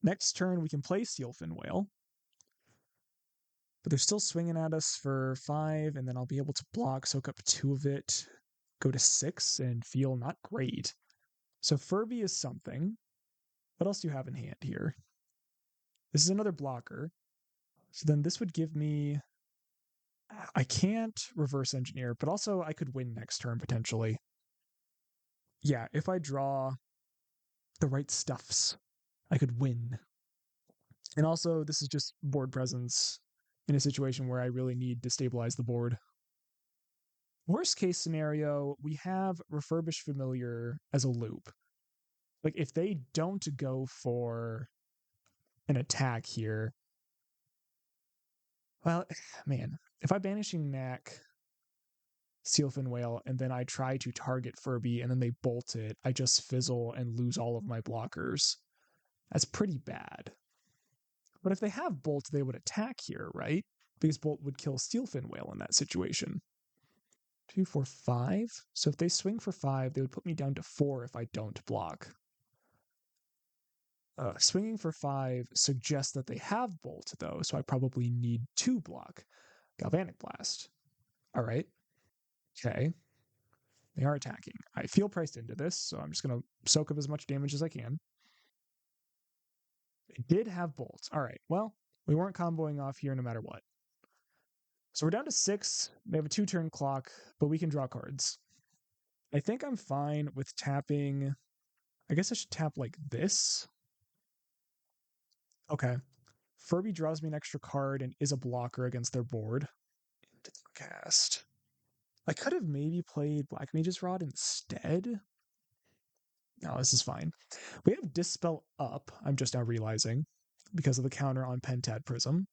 Next turn, we can play Sealfin Whale. But they're still swinging at us for 5, and then I'll be able to block, soak up 2 of it, go to 6, and feel not great. So Furby is something. What else do you have in hand here? This is another blocker. So then this would give me... I can't reverse engineer, but also I could win next turn, potentially. Yeah, if I draw the right stuffs, I could win. And also, this is just board presence in a situation where I really need to stabilize the board. Worst case scenario, we have Refurbished Familiar as a loop. Like, if they don't go for an attack here, well, man, if I Banishing Knack, Sealfin Whale, and then I try to target Furby and then they bolt it, I just fizzle and lose all of my blockers. That's pretty bad. But if they have Bolt, they would attack here, right? Because Bolt would kill Steelfin Whale in that situation. 2, 4, 5. So if they swing for 5, they would put me down to 4 if I don't block. Swinging for 5 suggests that they have Bolt, though, so I probably need to block. Galvanic Blast. All right. Okay. They are attacking. I feel priced into this, so I'm just going to soak up as much damage as I can. They did have Bolt. All right. Well, we weren't comboing off here no matter what. So we're down to 6. They have a 2-turn clock, but we can draw cards. I think I'm fine with tapping. I guess I should tap like this. Okay. Furby draws me an extra card and is a blocker against their board. Cast. I could have maybe played Black Mage's Rod instead. No, this is fine. We have Dispel up, I'm just now realizing, because of the counter on Pentad Prism.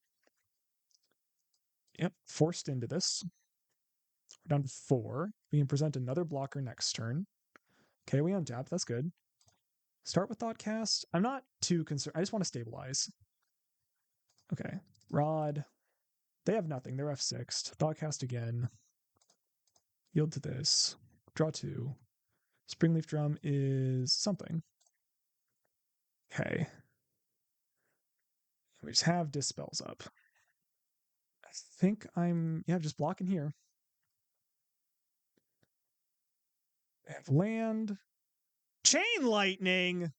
Yep, forced into this. We're down to 4. We can present another blocker next turn. Okay, we untap. That's good. Start with Thoughtcast. I'm not too concerned. I just want to stabilize. Okay. Rod. They have nothing. They're F6. Thoughtcast again. Yield to this. Draw 2. Springleaf Drum is something. Okay. We just have Dispels up. I think I'm... Yeah, just blocking here. I have land. Chain Lightning!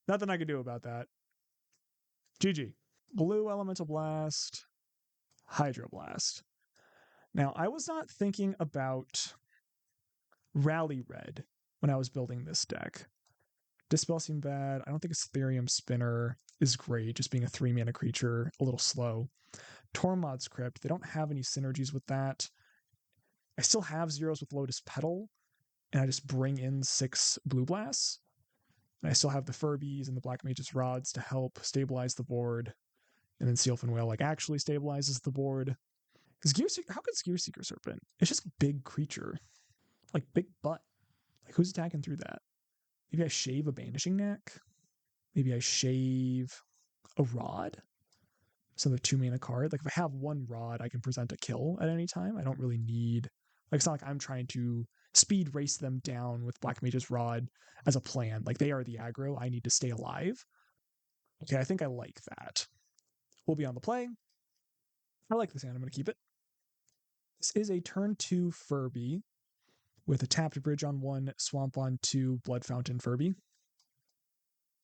Nothing I can do about that. GG. Blue Elemental Blast. Hydro Blast. Now, I was not thinking about Rally Red when I was building this deck. Dispel seemed bad. I don't think Ethereum Spinner is great, just being a 3-mana creature, a little slow. Tormod's Crypt, they don't have any synergies with that. I still have zeros with Lotus Petal, and I just bring in 6 Blue Blasts. And I still have the Furbies and the Black Mage's Rods to help stabilize the board. And then Sealfin Whale like actually stabilizes the board. Because how could Gear Seeker Serpent? It's just a big creature. Like big butt. Like who's attacking through that? Maybe I shave a Banishing Knack? Maybe I shave a Rod? So the 2-mana card. Like if I have 1 Rod, I can present a kill at any time. I don't really need Like it's not like I'm trying to speed race them down with Black Mage's Rod as a plan. Like they are the aggro. I need to stay alive. Okay, I think I like that. We'll be on the play. I like this hand. I'm going to keep it. This is a turn 2 Furby with a tapped bridge on 1, swamp on 2, Blood Fountain Furby.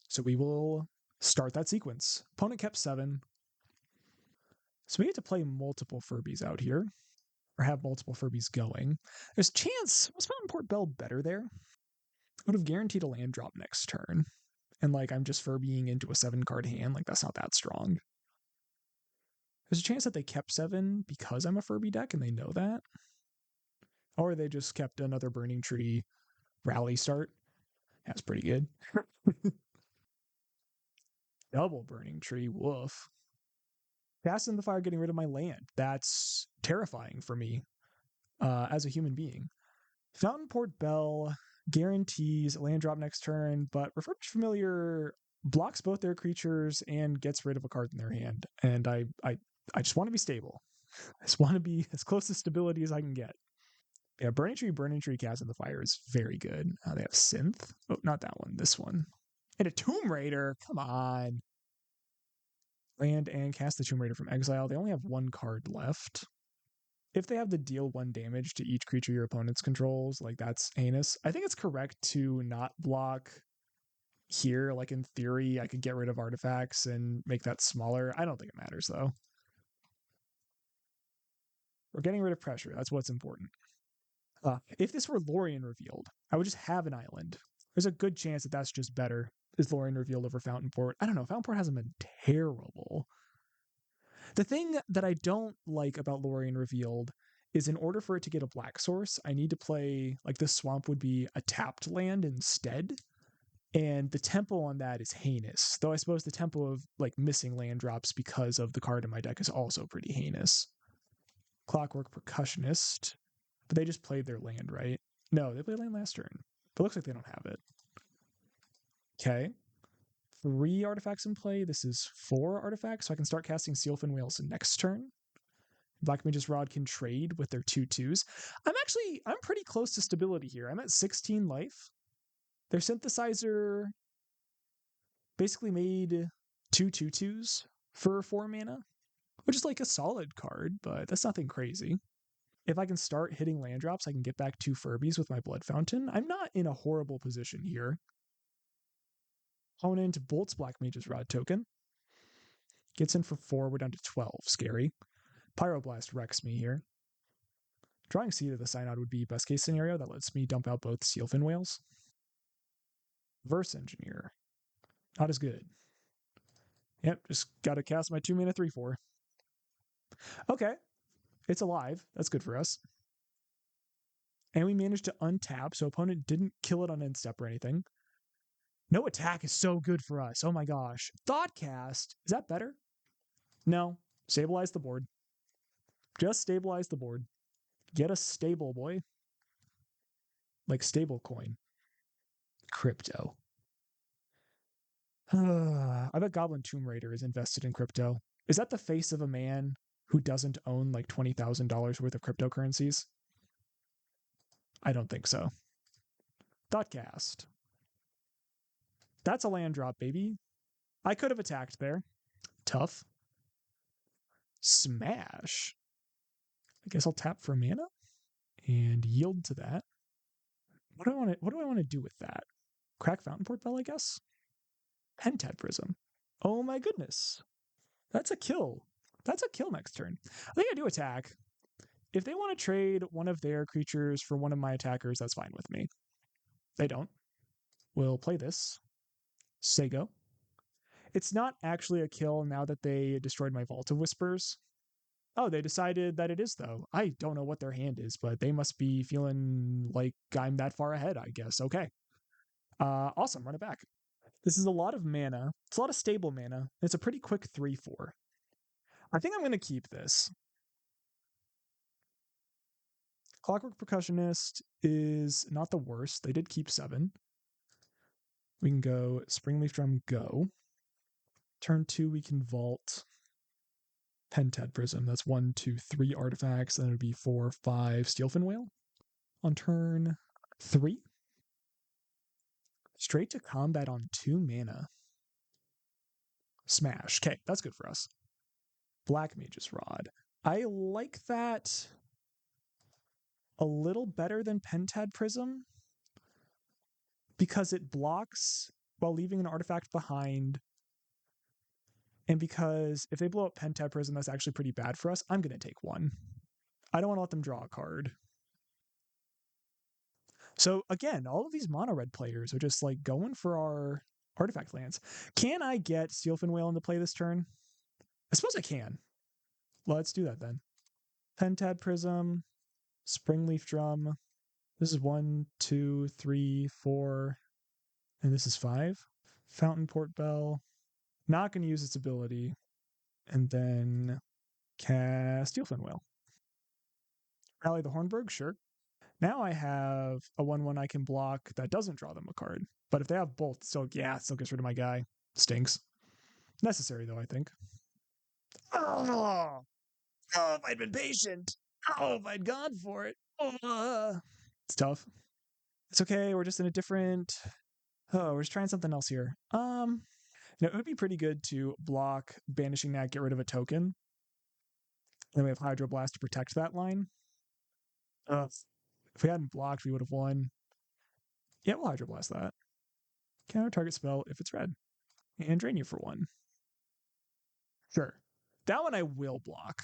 So we will start that sequence. Opponent kept 7. So we get to play multiple Furbies out here, or have multiple Furbies going. There's a chance, was Fountain Port Bell better there? Would have guaranteed a land drop next turn. And like I'm just Furbying into a 7-card hand, like that's not that strong. There's a chance that they kept 7 because I'm a Furby deck and they know that. Or they just kept another Burning Tree rally start. That's pretty good. Double Burning Tree, woof. Cast in the Fire, getting rid of my land. That's terrifying for me as a human being. Fountain Port Bell guarantees a land drop next turn, but Refurbished Familiar blocks both their creatures and gets rid of a card in their hand. And I just want to be stable. I just want to be as close to stability as I can get. Yeah, Burning Tree, Cast in the Fire is very good. They have Synth. Oh, not that one. This one. And a Tomb Raider. Come on. Land and cast the Tomb Raider from exile. They only have 1 card left. If they have to deal 1 damage to each creature your opponent's controls, like that's heinous. I think it's correct to not block here. Like in theory, I could get rid of artifacts and make that smaller. I don't think it matters though. We're getting rid of pressure. That's what's important. If this were Lorien revealed, I would just have an island. There's a good chance that that's just better. Is Lorien revealed over Fountain Port? I don't know. Fountain Port hasn't been terrible. The thing that I don't like about Lorien revealed is in order for it to get a black source, I need to play, like this swamp would be a tapped land instead. And the tempo on that is heinous. Though I suppose the tempo of like missing land drops because of the card in my deck is also pretty heinous. Clockwork Percussionist. But they just played their land, right? No, they played land last turn. But it looks like they don't have it. Okay. 3 artifacts in play. This is 4 artifacts, so I can start casting Sealfin Whales next turn. Black Mage's Rod can trade with their 2/2s. I'm pretty close to stability here. I'm at 16 life. Their synthesizer basically made 2/2s for 4 mana, which is like a solid card, but that's nothing crazy. If I can start hitting land drops, I can get back 2 Furbies with my Blood Fountain. I'm not in a horrible position here. Opponent bolts Black Mage's Rod token. Gets in for 4, we're down to 12. Scary. Pyroblast wrecks me here. Drawing Seed of the Synod would be best case scenario. That lets me dump out both Sealfin Whales. Verse Engineer. Not as good. Yep, just gotta cast my 2 mana 3/4. Okay. It's alive. That's good for us. And we managed to untap, so opponent didn't kill it on end step or anything. No attack is so good for us. Oh my gosh. Thoughtcast. Is that better? No. Stabilize the board. Just stabilize the board. Get a stable, boy. Like stable coin. Crypto. I bet Goblin Tomb Raider is invested in crypto. Is that the face of a man who doesn't own like $20,000 worth of cryptocurrencies? I don't think so. Thoughtcast. That's a land drop, baby. I could have attacked there. Tough. Smash. I guess I'll tap for mana and yield to that. What do I want to do with that? Crack Fountain Port Bell, I guess? Pentad Prism. Oh my goodness. That's a kill. That's a kill next turn. I think I do attack. If they want to trade one of their creatures for one of my attackers, that's fine with me. They don't. We'll play this. Sego. It's not actually a kill now that they destroyed my Vault of Whispers. Oh, they decided that it is, though. I don't know what their hand is, but they must be feeling like I'm that far ahead, I guess. Okay. Awesome. Run it back. This is a lot of mana. It's a lot of stable mana. It's a pretty quick 3/4. I think I'm going to keep this. Clockwork Percussionist is not the worst. They did keep 7. We can go Springleaf Drum, go. Turn 2, we can vault. Pentad Prism. That's 1, 2, 3 artifacts. Then it would be 4, 5 Steelfin Whale on turn 3. Straight to combat on 2 mana. Smash. Okay, that's good for us. Black Mage's Rod. I like that a little better than Pentad Prism because it blocks while leaving an artifact behind. And because if they blow up Pentad Prism, that's actually pretty bad for us. I'm going to take 1. I don't want to let them draw a card. So again, all of these mono red players are just like going for our artifact lands. Can I get Steelfin Whale into play this turn? I suppose I can. Let's do that then. Pentad Prism, Springleaf Drum. This is 1, 2, 3, 4, and this is 5. Fountain Port Bell. Not going to use its ability. And then cast Steelfin Whale. Rally the Hornburg, sure. Now I have a 1/1 I can block that doesn't draw them a card. But if they have both, so yeah, it still gets rid of my guy. Stinks. Necessary though, I think. Oh, if I'd been patient. Oh, if I'd gone for it. It's tough. It's okay. We're just in a different. Oh, we're just trying something else here. It would be pretty good to block Banishing That, get rid of a token. And then we have Hydroblast to protect that line. If we hadn't blocked, we would have won. Yeah, we'll Hydroblast that. Counter target spell if it's red. And drain you for 1. Sure. That one I will block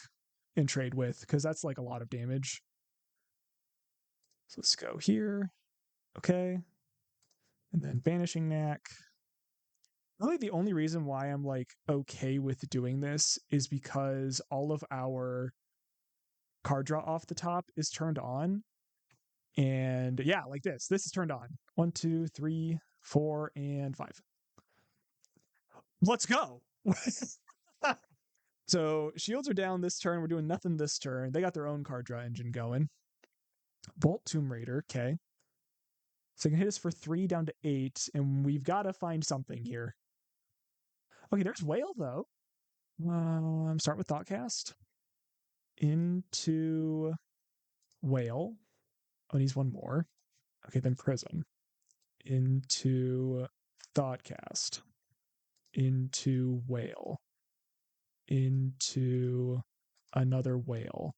and trade with, because that's like a lot of damage. So let's go here. Okay. And then Banishing Knack. Really the only reason why I'm like okay with doing this is because all of our card draw off the top is turned on. And yeah, like this. This is turned on. 1, 2, 3, 4, and 5. Let's go. So shields are down this turn. We're doing nothing this turn. They got their own card draw engine going. Bolt Tomb Raider. Okay. So it can hit us for 3 down to 8, and we've got to find something here. Okay, there's Whale, though. Start with Thoughtcast. Into Whale. Oh, needs 1 more. Okay, then Prism. Into Thoughtcast. Into Whale. Into another Whale.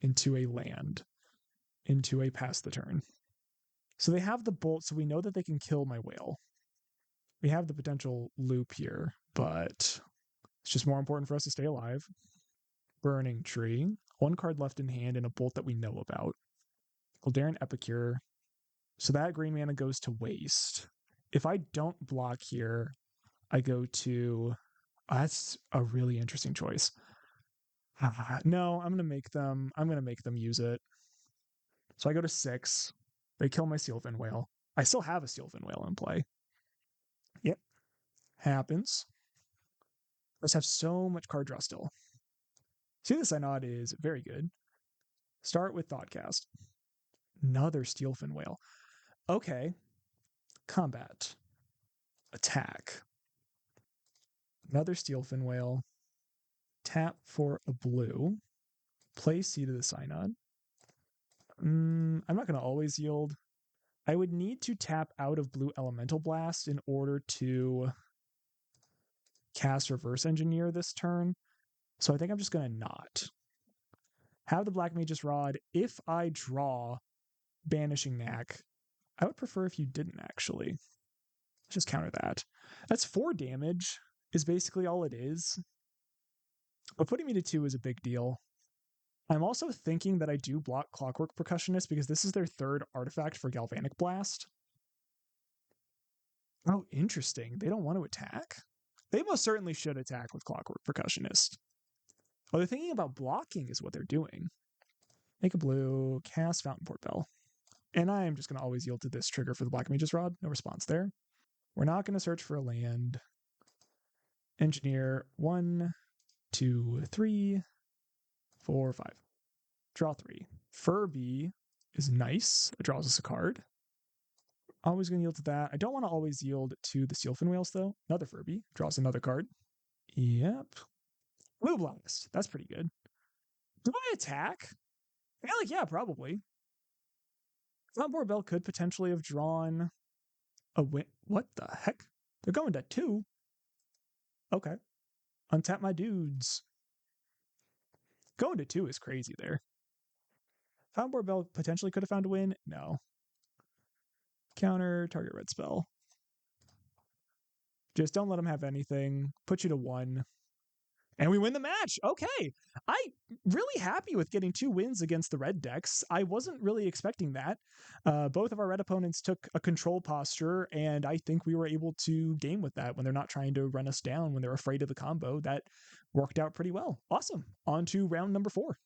Into a land. Into a pass the turn. So they have the bolt, so we know that they can kill my Whale. We have the potential loop here, but it's just more important for us to stay alive. Burning Tree. 1 card left in hand and a bolt that we know about. Eldarin Epicure. So that green mana goes to waste. If I don't block here, I go to... that's a really interesting choice. No, I'm gonna make them use it. So I go to 6. They kill my Steelfin Whale. I still have a Steelfin Whale in play. Yep. Happens. Let's have so much card draw still. See, the Synod is very good. Start with Thoughtcast. Another Steelfin Whale. Okay. Combat. Attack. Another Steelfin Whale. Tap for a blue. Play Seed of the Synod. I'm not going to always yield. I would need to tap out of Blue Elemental Blast in order to cast Reverse Engineer this turn. So I think I'm just going to not. Have the Black Mage's Rod. If I draw Banishing Knack, I would prefer if you didn't actually. Let's just counter that. That's 4 damage is basically all it is. But putting me to 2 is a big deal. I'm also thinking that I do block Clockwork Percussionist because this is their 3rd artifact for Galvanic Blast. Oh, interesting. They don't want to attack? They most certainly should attack with Clockwork Percussionist. Oh, they're thinking about blocking is what they're doing. Make a blue, cast Fountain Port Bell. And I am just going to always yield to this trigger for the Black Mage's Rod. No response there. We're not going to search for a land. Engineer 1, 2, 3, 4, 5. Draw 3. Furby is nice. It draws us a card. Always going to yield to that. I don't want to always yield to the Steelfin Whales, though. Another Furby. Draws another card. Yep. Blue Blast. That's pretty good. Do I attack? I feel like, yeah, probably. Pauper Bell could potentially have drawn a win. What the heck? They're going to 2? Okay. Untap my dudes. Going to 2 is crazy there. Pauper Bell potentially could have found a win. No. Counter, target red spell. Just don't let them have anything. Put you to 1. And we win the match. Okay. I'm really happy with getting 2 wins against the red decks. I wasn't really expecting that. Both of our red opponents took a control posture, and I think we were able to game with that when they're not trying to run us down, when they're afraid of the combo. That worked out pretty well. Awesome. On to round number 4.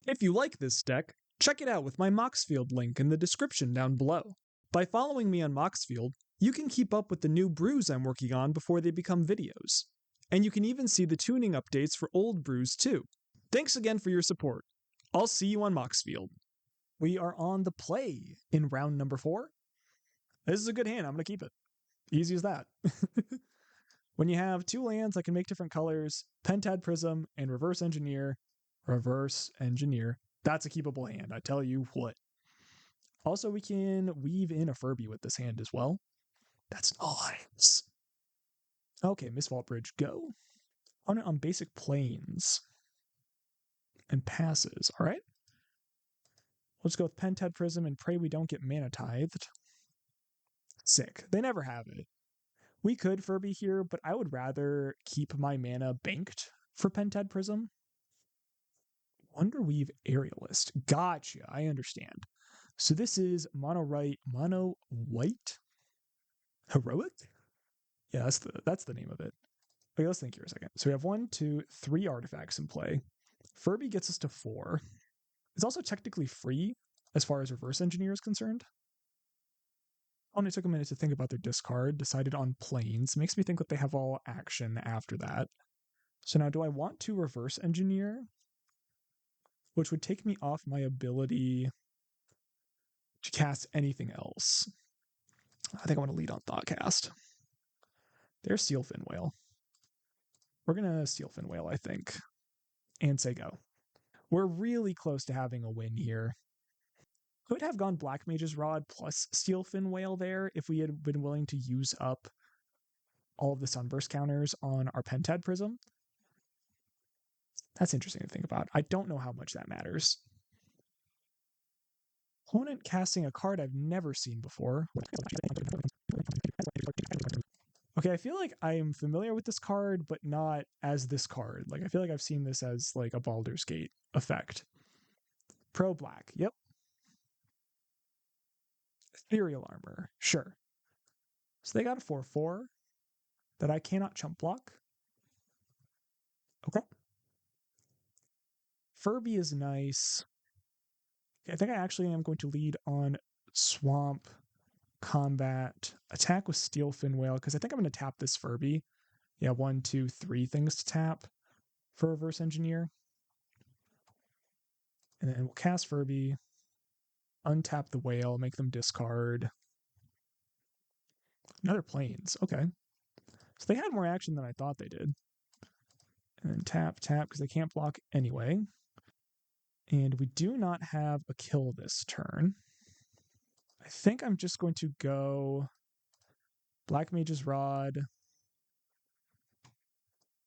If you like this deck, check it out with my Moxfield link in the description down below. By following me on Moxfield, you can keep up with the new brews I'm working on before they become videos. And you can even see the tuning updates for old brews too. Thanks again for your support. I'll see you on Moxfield. We are on the play in round number 4. This is a good hand. I'm going to keep it. Easy as that. When you have 2 lands that can make different colors, Pentad Prism and Reverse Engineer. Reverse Engineer. That's a keepable hand, I tell you what. Also, we can weave in a Furby with this hand as well. That's nice. Okay, Mistvault Bridge, go. On basic planes. And passes, all right? Let's go with Pentad Prism and pray we don't get mana tithed. Sick. They never have it. We could Furby here, but I would rather keep my mana banked for Pentad Prism. Wonderweave Aerialist. Gotcha, I understand. So this is mono white? Heroic? Yeah, that's the name of it. Okay, let's think here a second. So we have 1, 2, 3 artifacts in play. Furby gets us to 4. It's also technically free as far as Reverse Engineer is concerned. Only took a minute to think about their discard, decided on planes. Makes me think that they have all action after that. So now do I want to Reverse Engineer? Which would take me off my ability to cast anything else. I think I want to lead on Thoughtcast. There's Steelfin Whale. We're going to Steelfin Whale, I think. And say go. We're really close to having a win here. Could have gone Black Mage's Rod plus Steelfin Whale there if we had been willing to use up all of the Sunburst counters on our Pentad Prism. That's interesting to think about. I don't know how much that matters. Opponent casting a card I've never seen before. Okay, I feel like I'm familiar with this card, but not as this card. Like, I feel like I've seen this as, like, a Baldur's Gate effect. Pro Black, yep. Ethereal Armor, sure. So they got a 4/4 that I cannot chump block. Okay. Furby is nice. I think I actually am going to lead on Swamp, Combat, attack with Steelfin Whale, because I think I'm going to tap this Furby. Yeah, 1, 2, 3 things to tap for Reverse Engineer. And then we'll cast Furby, untap the Whale, make them discard. Another Plains, okay. So they had more action than I thought they did. And then tap, because they can't block anyway. And we do not have a kill this turn. I think I'm just going to go Black Mage's Rod,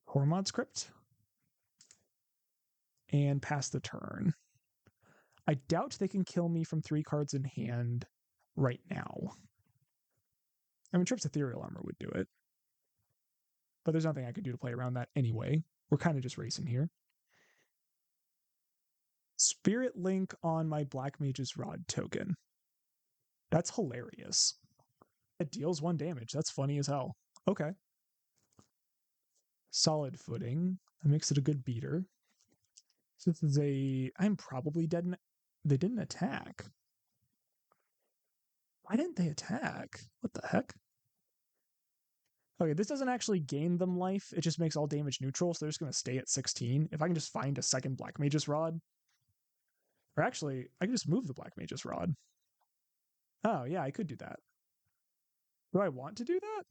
Hormod's Crypt, and pass the turn. I doubt they can kill me from 3 cards in hand right now. I mean, Trip's Ethereal Armor would do it. But there's nothing I could do to play around that anyway. We're kind of just racing here. Spirit Link on my Black Mage's Rod token. That's hilarious. It deals 1 damage. That's funny as hell. Okay. Solid Footing. That makes it a good beater. So this is a... I'm probably dead. They didn't attack. Why didn't they attack? What the heck? Okay, this doesn't actually gain them life. It just makes all damage neutral, so they're just going to stay at 16. If I can just find a second Black Mage's Rod. Or actually, I can just move the Black Mage's Rod. Oh, yeah, I could do that. Do I want to do that?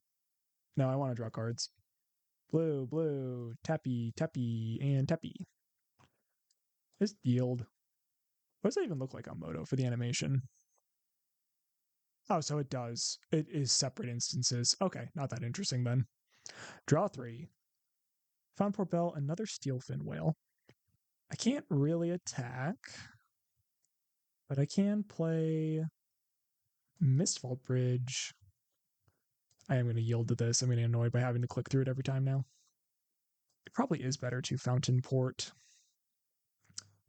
No, I want to draw cards. Blue, blue, tappy, tappy, and tappy. Just yield. What does that even look like on Moto for the animation? Oh, so it does. It is separate instances. Okay, not that interesting then. Draw 3. Found Port Bell, another Steelfin Whale. I can't really attack, but I can play Mistvault Bridge. I am going to yield to this. I'm getting annoyed by having to click through it every time now. It probably is better to Fountain Port,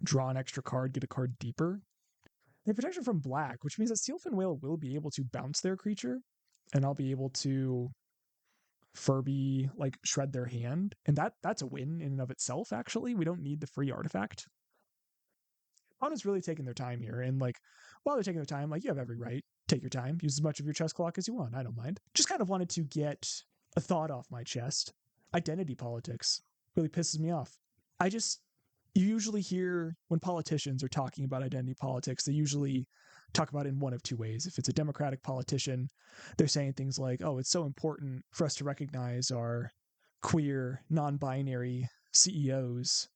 draw an extra card, get a card deeper. They have protection from black, which means that Steelfin Whale will be able to bounce their creature, and I'll be able to Furby like shred their hand, and that's a win in and of itself. Actually, we don't need the free artifact. Opponent's really taking their time here, and like while they're taking their time, like you have every right. Take your time, use as much of your chest clock as you want. I don't mind. Just kind of wanted to get a thought off my chest. Identity politics really pisses me off. You usually hear when politicians are talking about identity politics, they usually talk about it in one of two ways. If it's a Democratic politician, they're saying things like, oh, it's so important for us to recognize our queer, non-binary CEOs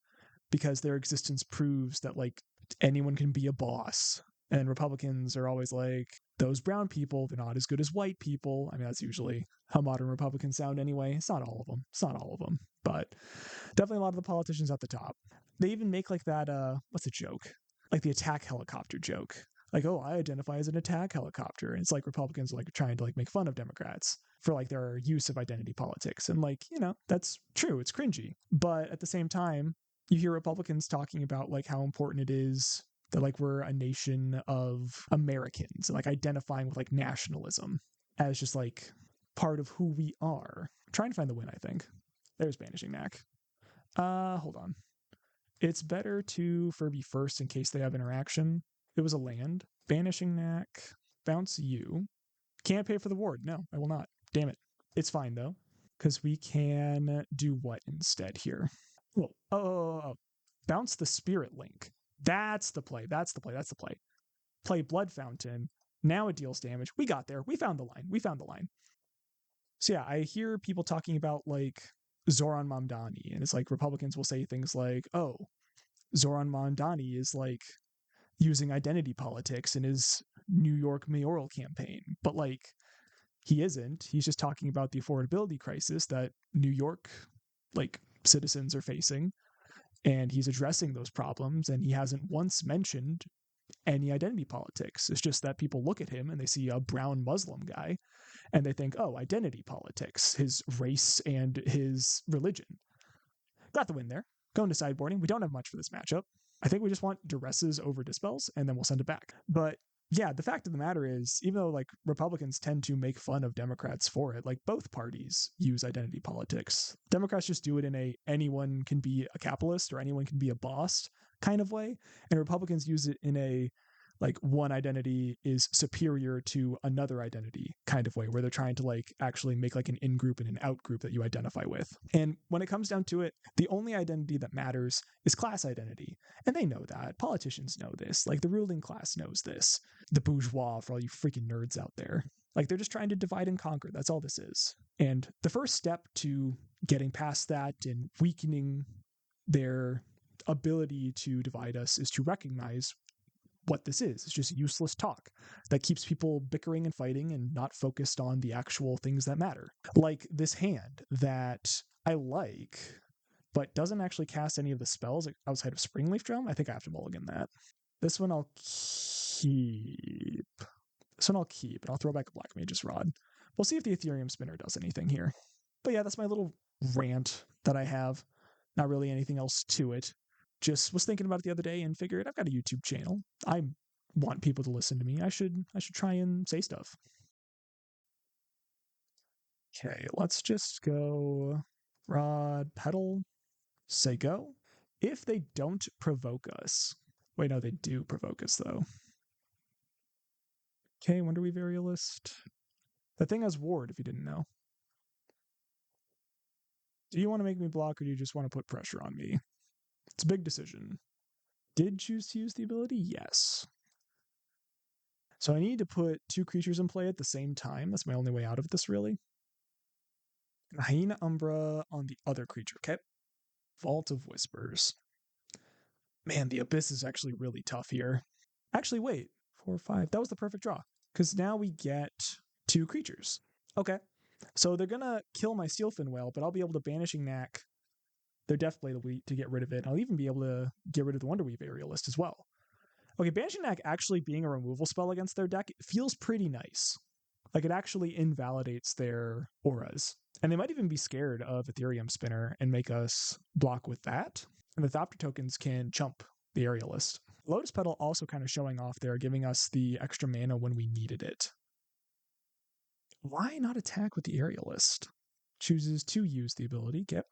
because their existence proves that like anyone can be a boss. And Republicans are always like, those brown people, they're not as good as white people. I mean, that's usually how modern Republicans sound anyway. It's not all of them. It's not all of them. But definitely a lot of the politicians at the top. They even make like that, what's the joke? Like the attack helicopter joke. Like, oh, I identify as an attack helicopter. And it's like Republicans are like trying to like make fun of Democrats for like their use of identity politics. And like, you know, that's true. It's cringy. But at the same time, you hear Republicans talking about like how important it is that like we're a nation of Americans and like identifying with like nationalism as just like part of who we are. I'm trying to find the win, I think. There's Banishing Knack. Hold on. It's better to Furby first in case they have interaction. It was a land. Banishing Knack. Bounce you. Can't pay for the ward. No, I will not. Damn it. It's fine though, because we can do what instead here? Oh. Bounce the Spirit Link. That's the play. That's the play. That's the play. Play Blood Fountain. Now it deals damage. We got there. We found the line. We found the line. So yeah, I hear people talking about like Zoran Mamdani, and it's like Republicans will say things like, oh, Zoran Mamdani is like using identity politics in his New York mayoral campaign. But like, he isn't. He's just talking about the affordability crisis that New York, like, citizens are facing. And he's addressing those problems, and he hasn't once mentioned any identity politics. It's just that people look at him and they see a brown Muslim guy and they think, oh, identity politics, his race and his religion. Got the win there. Going to sideboarding. We don't have much for this matchup. I think we just want duresses over dispels, and then we'll send it back. But yeah, the fact of the matter is, even though like Republicans tend to make fun of Democrats for it, like both parties use identity politics. Democrats just do it in a anyone can be a capitalist or anyone can be a boss kind of way, and Republicans use it in a like one identity is superior to another identity kind of way, where they're trying to like actually make like an in group and an out group that you identify with. And when it comes down to it, the only identity that matters is class identity. And they know that. Politicians know this. Like the ruling class knows this. The bourgeois, for all you freaking nerds out there. Like they're just trying to divide and conquer. That's all this is. And the first step to getting past that and weakening their ability to divide us is to recognize what this is. It's just useless talk that keeps people bickering and fighting and not focused on the actual things that matter. Like this hand that I like, but doesn't actually cast any of the spells outside of Springleaf Drum. I think I have to mulligan that. This one I'll keep. And I'll throw back a Black Mage's Rod. We'll see if the Ethereum Spinner does anything here. But yeah, that's my little rant that I have. Not really anything else to it. Just was thinking about it the other day and figured I've got a YouTube channel. I want people to listen to me. I should try and say stuff. Okay, let's just go Rod, Pedal, say go. If they don't provoke us. Wait, no, they do provoke us though. Okay, Wonder Weave Aerialist. That thing has ward, if you didn't know. Do you want to make me block, or do you just want to put pressure on me? It's a big decision. Did choose to use the ability? Yes. So I need to put two creatures in play at the same time. That's my only way out of this, really. Hyena Umbra on the other creature. Okay. Vault of Whispers. Man, the Abyss is actually really tough here. Actually, wait. 4, 5. That was the perfect draw. Because now we get 2 creatures. Okay. So they're going to kill my Steelfin Whale, but I'll be able to Banishing Knack their Deathblade Elite to get rid of it. And I'll even be able to get rid of the Wonderweave Aerialist as well. Okay, Banishing Knack actually being a removal spell against their deck feels pretty nice. Like, it actually invalidates their auras. And they might even be scared of Ethereum Spinner and make us block with that. And the Thopter tokens can chump the Aerialist. Lotus Petal also kind of showing off there, giving us the extra mana when we needed it. Why not attack with the Aerialist? Chooses to use the ability. Yep.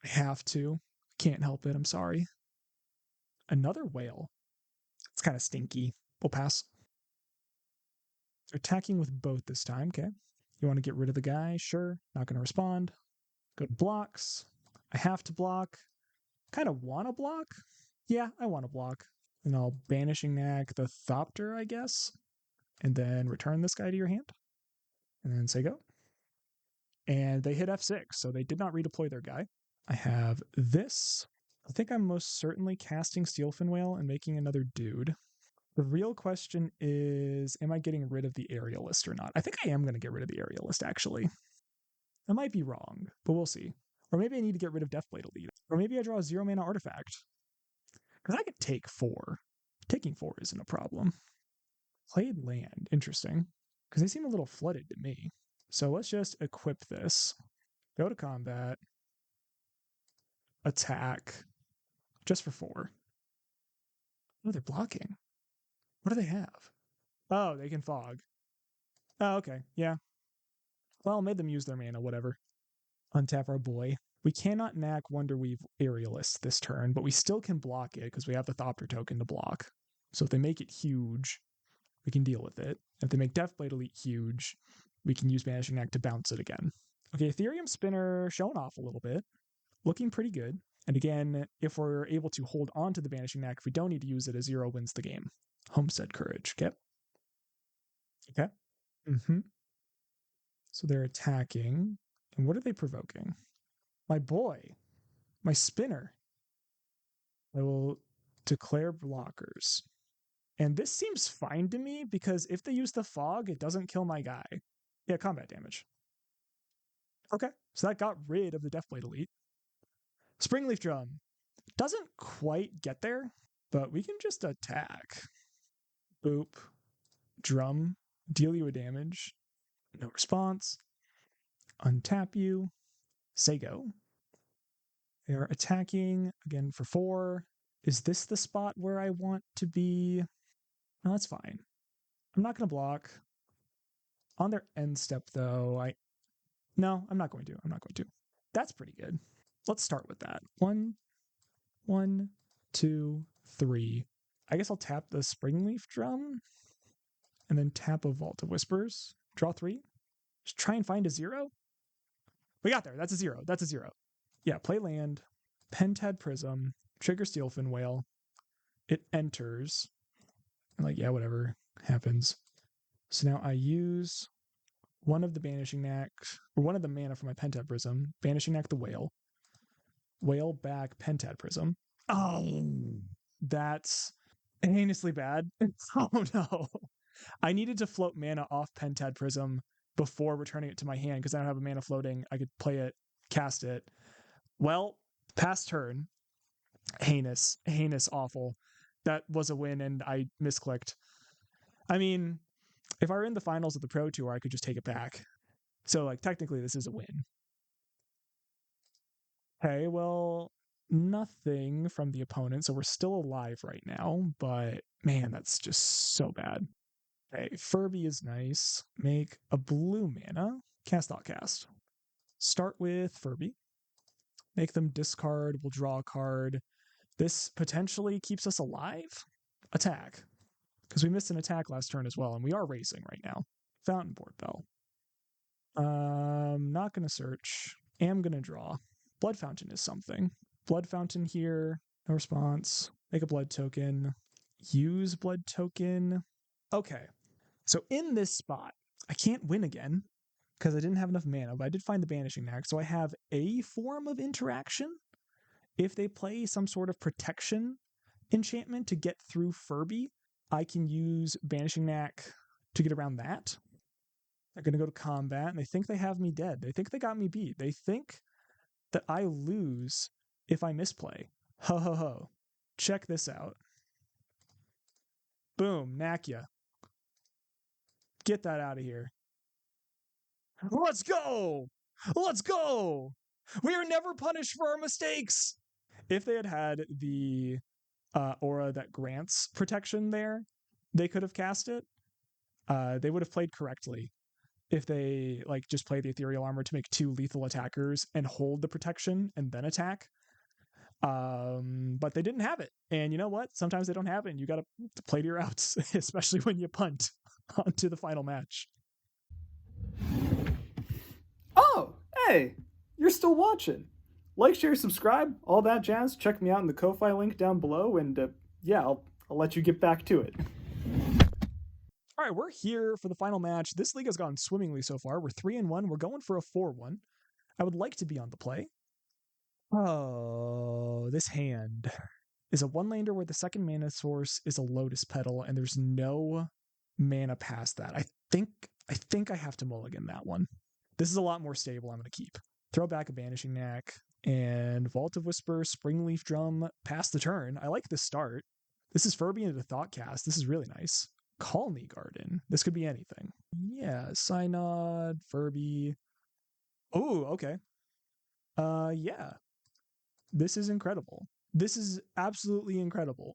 I have to. Can't help it. I'm sorry. Another whale. It's kind of stinky. We'll pass. They're attacking with both this time. Okay. You want to get rid of the guy? Sure. Not going to respond. Go to blocks. I have to block. Kind of want to block. Yeah, I want to block. And I'll Banishing Knack the Thopter, I guess. And then return this guy to your hand. And then say go. And they hit F6, so they did not redeploy their guy. I have this. I think I'm most certainly casting Steelfin Whale and making another dude. The real question is, am I getting rid of the Aerialist or not? I think I am going to get rid of the Aerialist, actually. I might be wrong, but we'll see. Or maybe I need to get rid of Deathblade Elite. Or maybe I draw a 0 mana artifact. Because I could take 4. Taking 4 isn't a problem. Played land. Interesting. Because they seem a little flooded to me. So let's just equip this. Go to combat. Attack. Just for 4. Oh, they're blocking. What do they have? Oh, they can fog. Oh, okay. Yeah. Well, made them use their mana, whatever. Untap our boy. We cannot knack Wonderweave Aerialist this turn, but we still can block it because we have the Thopter token to block. So if they make it huge, we can deal with it. If they make Deathblade Elite huge, we can use Banishing Knack to bounce it again. Okay, Ethereum Spinner showing off a little bit. Looking pretty good. And again, if we're able to hold on to the Banishing Knack, if we don't need to use it, a 0 wins the game. Homestead Courage. Okay. Okay. So they're attacking. And what are they provoking? My boy. My spinner. I will declare blockers. And this seems fine to me because if they use the fog, it doesn't kill my guy. Yeah, combat damage. Okay, so that got rid of the Deathblade Elite. Springleaf Drum. Doesn't quite get there, but we can just attack. Boop. Drum. Deal you a damage. No response. Untap you. Say go. They are attacking again for 4. Is this the spot where I want to be? No, that's fine. I'm not going to block. On their end step, though, No, I'm not going to. That's pretty good. Let's start with that. 1, 2, 3. I guess I'll tap the Springleaf Drum and then tap a Vault of Whispers. Draw 3. Just try and find a 0. We got there. That's a 0. Yeah, play land. Pentad Prism. Trigger Steelfin Whale. It enters. And yeah, whatever happens. So now I use one of the Banishing Knack, or one of the mana from my Pentad Prism. Banishing Knack the Whale. Whale back Pentad Prism. Oh, that's heinously bad. Oh no. I needed to float mana off Pentad Prism before returning it to my hand because I don't have a mana floating. I could play it, cast it. Well, past turn. Heinous, awful. That was a win and I misclicked. I mean, if I were in the finals of the Pro Tour, I could just take it back. So, technically, this is a win. Okay, well, nothing from the opponent, so we're still alive right now, but man, that's just so bad. Okay, Furby is nice. Make a blue mana. Cast Thought Cast. Start with Furby. Make them discard. We'll draw a card. This potentially keeps us alive. Attack. Because we missed an attack last turn as well, and we are racing right now. Fountain Board Bell. Not going to search. Am going to draw. Blood Fountain is something. Blood Fountain here. No response. Make a blood token. Use blood token. Okay. So in this spot, I can't win again. because I didn't have enough mana, but I did find the Banishing Knack. So I have a form of interaction. If they play some sort of protection enchantment to get through Furby, I can use Banishing Knack to get around that. They're going to go to combat, and they think they have me dead. They think they got me beat. They think that I lose if I misplay. Ho, ho, ho. Check this out. Boom, knack ya. Get that out of here. Let's go! Let's go! We are never punished for our mistakes! If they had the aura that grants protection there, they could have cast it. They would have played correctly if they just play the ethereal armor to make 2 lethal attackers and hold the protection and then attack. But they didn't have it. And you know what? Sometimes they don't have it, and you got to play to your outs, especially when you punt onto the final match. Oh, hey, you're still watching. Like, share, subscribe, all that jazz. Check me out in the Ko-Fi link down below, and yeah, I'll let you get back to it. All right, we're here for the final match. This league has gone swimmingly so far. We're 3-1. We're going for a 4-1. I would like to be on the play. Oh, this hand is a 1-lander where the second mana source is a Lotus Petal, and there's no mana past that. I think I have to mulligan that one. This is a lot more stable. I'm going to keep. Throw back a Banishing Knack, and Vault of Whisper, Springleaf Drum, pass the turn. I like this start. This is Furby into the Thoughtcast. This is really nice. Colony Garden. This could be anything. Yeah, Synod, Furby. Oh, okay. Yeah. This is incredible. This is absolutely incredible.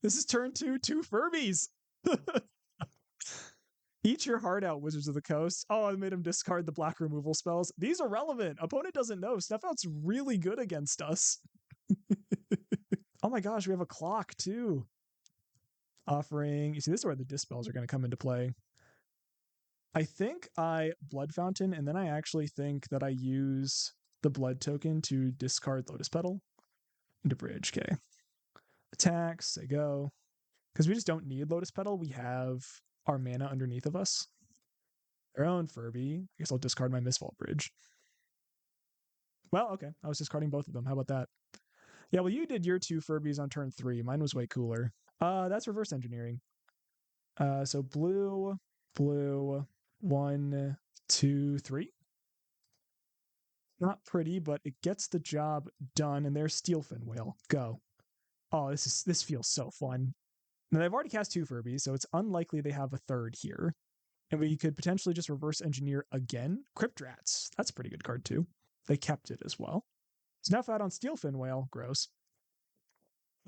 This is turn 2, 2 Furbies. Eat your heart out, Wizards of the Coast. Oh, I made him discard the black removal spells. These are relevant. Opponent doesn't know. Snuff Out's really good against us. Oh my gosh, we have a clock too. Offering. You see, this is where the dispels are going to come into play. I think I Blood Fountain, and then I actually think that I use the blood token to discard Lotus Petal into bridge. Okay. Attacks, they go. Because we just don't need Lotus Petal. We have our mana underneath of us. Their own Furby. I guess I'll discard my Mistvault Bridge. Well, okay. I was discarding both of them. How about that? Yeah, well, you did your 2 Furbies on turn 3. Mine was way cooler. That's reverse engineering. So blue, 1, 2, 3. Not pretty, but it gets the job done, and there's Steelfin Whale. Go. Oh, this feels so fun. Now, they've already cast 2 Furbies, so it's unlikely they have a third here. And we could potentially just reverse engineer again. Cryptrats. That's a pretty good card, too. They kept it as well. Snuff Out on Steelfin Whale. Gross.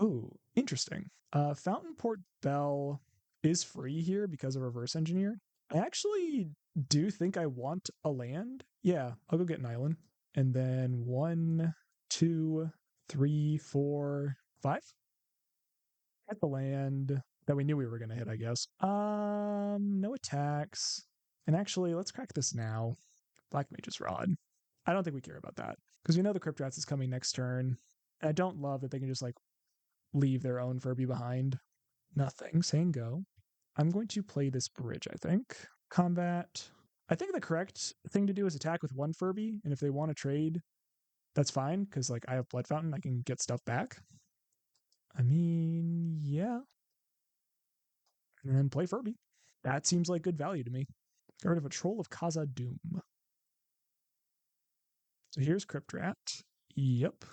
Ooh, interesting. Fountainport Bell is free here because of reverse engineer. I actually do think I want a land. Yeah, I'll go get an island. And then 1, 2, 3, 4, 5. Hit the land that we knew we were going to hit, I guess. No attacks. And actually, let's crack this now. Black Mage's Rod. I don't think we care about that because we know the Cryptrats is coming next turn. And I don't love that they can just leave their own Furby behind. Nothing. Saying go. I'm going to play this bridge, I think. Combat. I think the correct thing to do is attack with 1 Furby, and if they want to trade, that's fine, because I have Blood Fountain, I can get stuff back. I mean, yeah. And then play Furby. That seems like good value to me. Get rid of a Troll of Kaza Doom. So here's Cryptrat. Yep.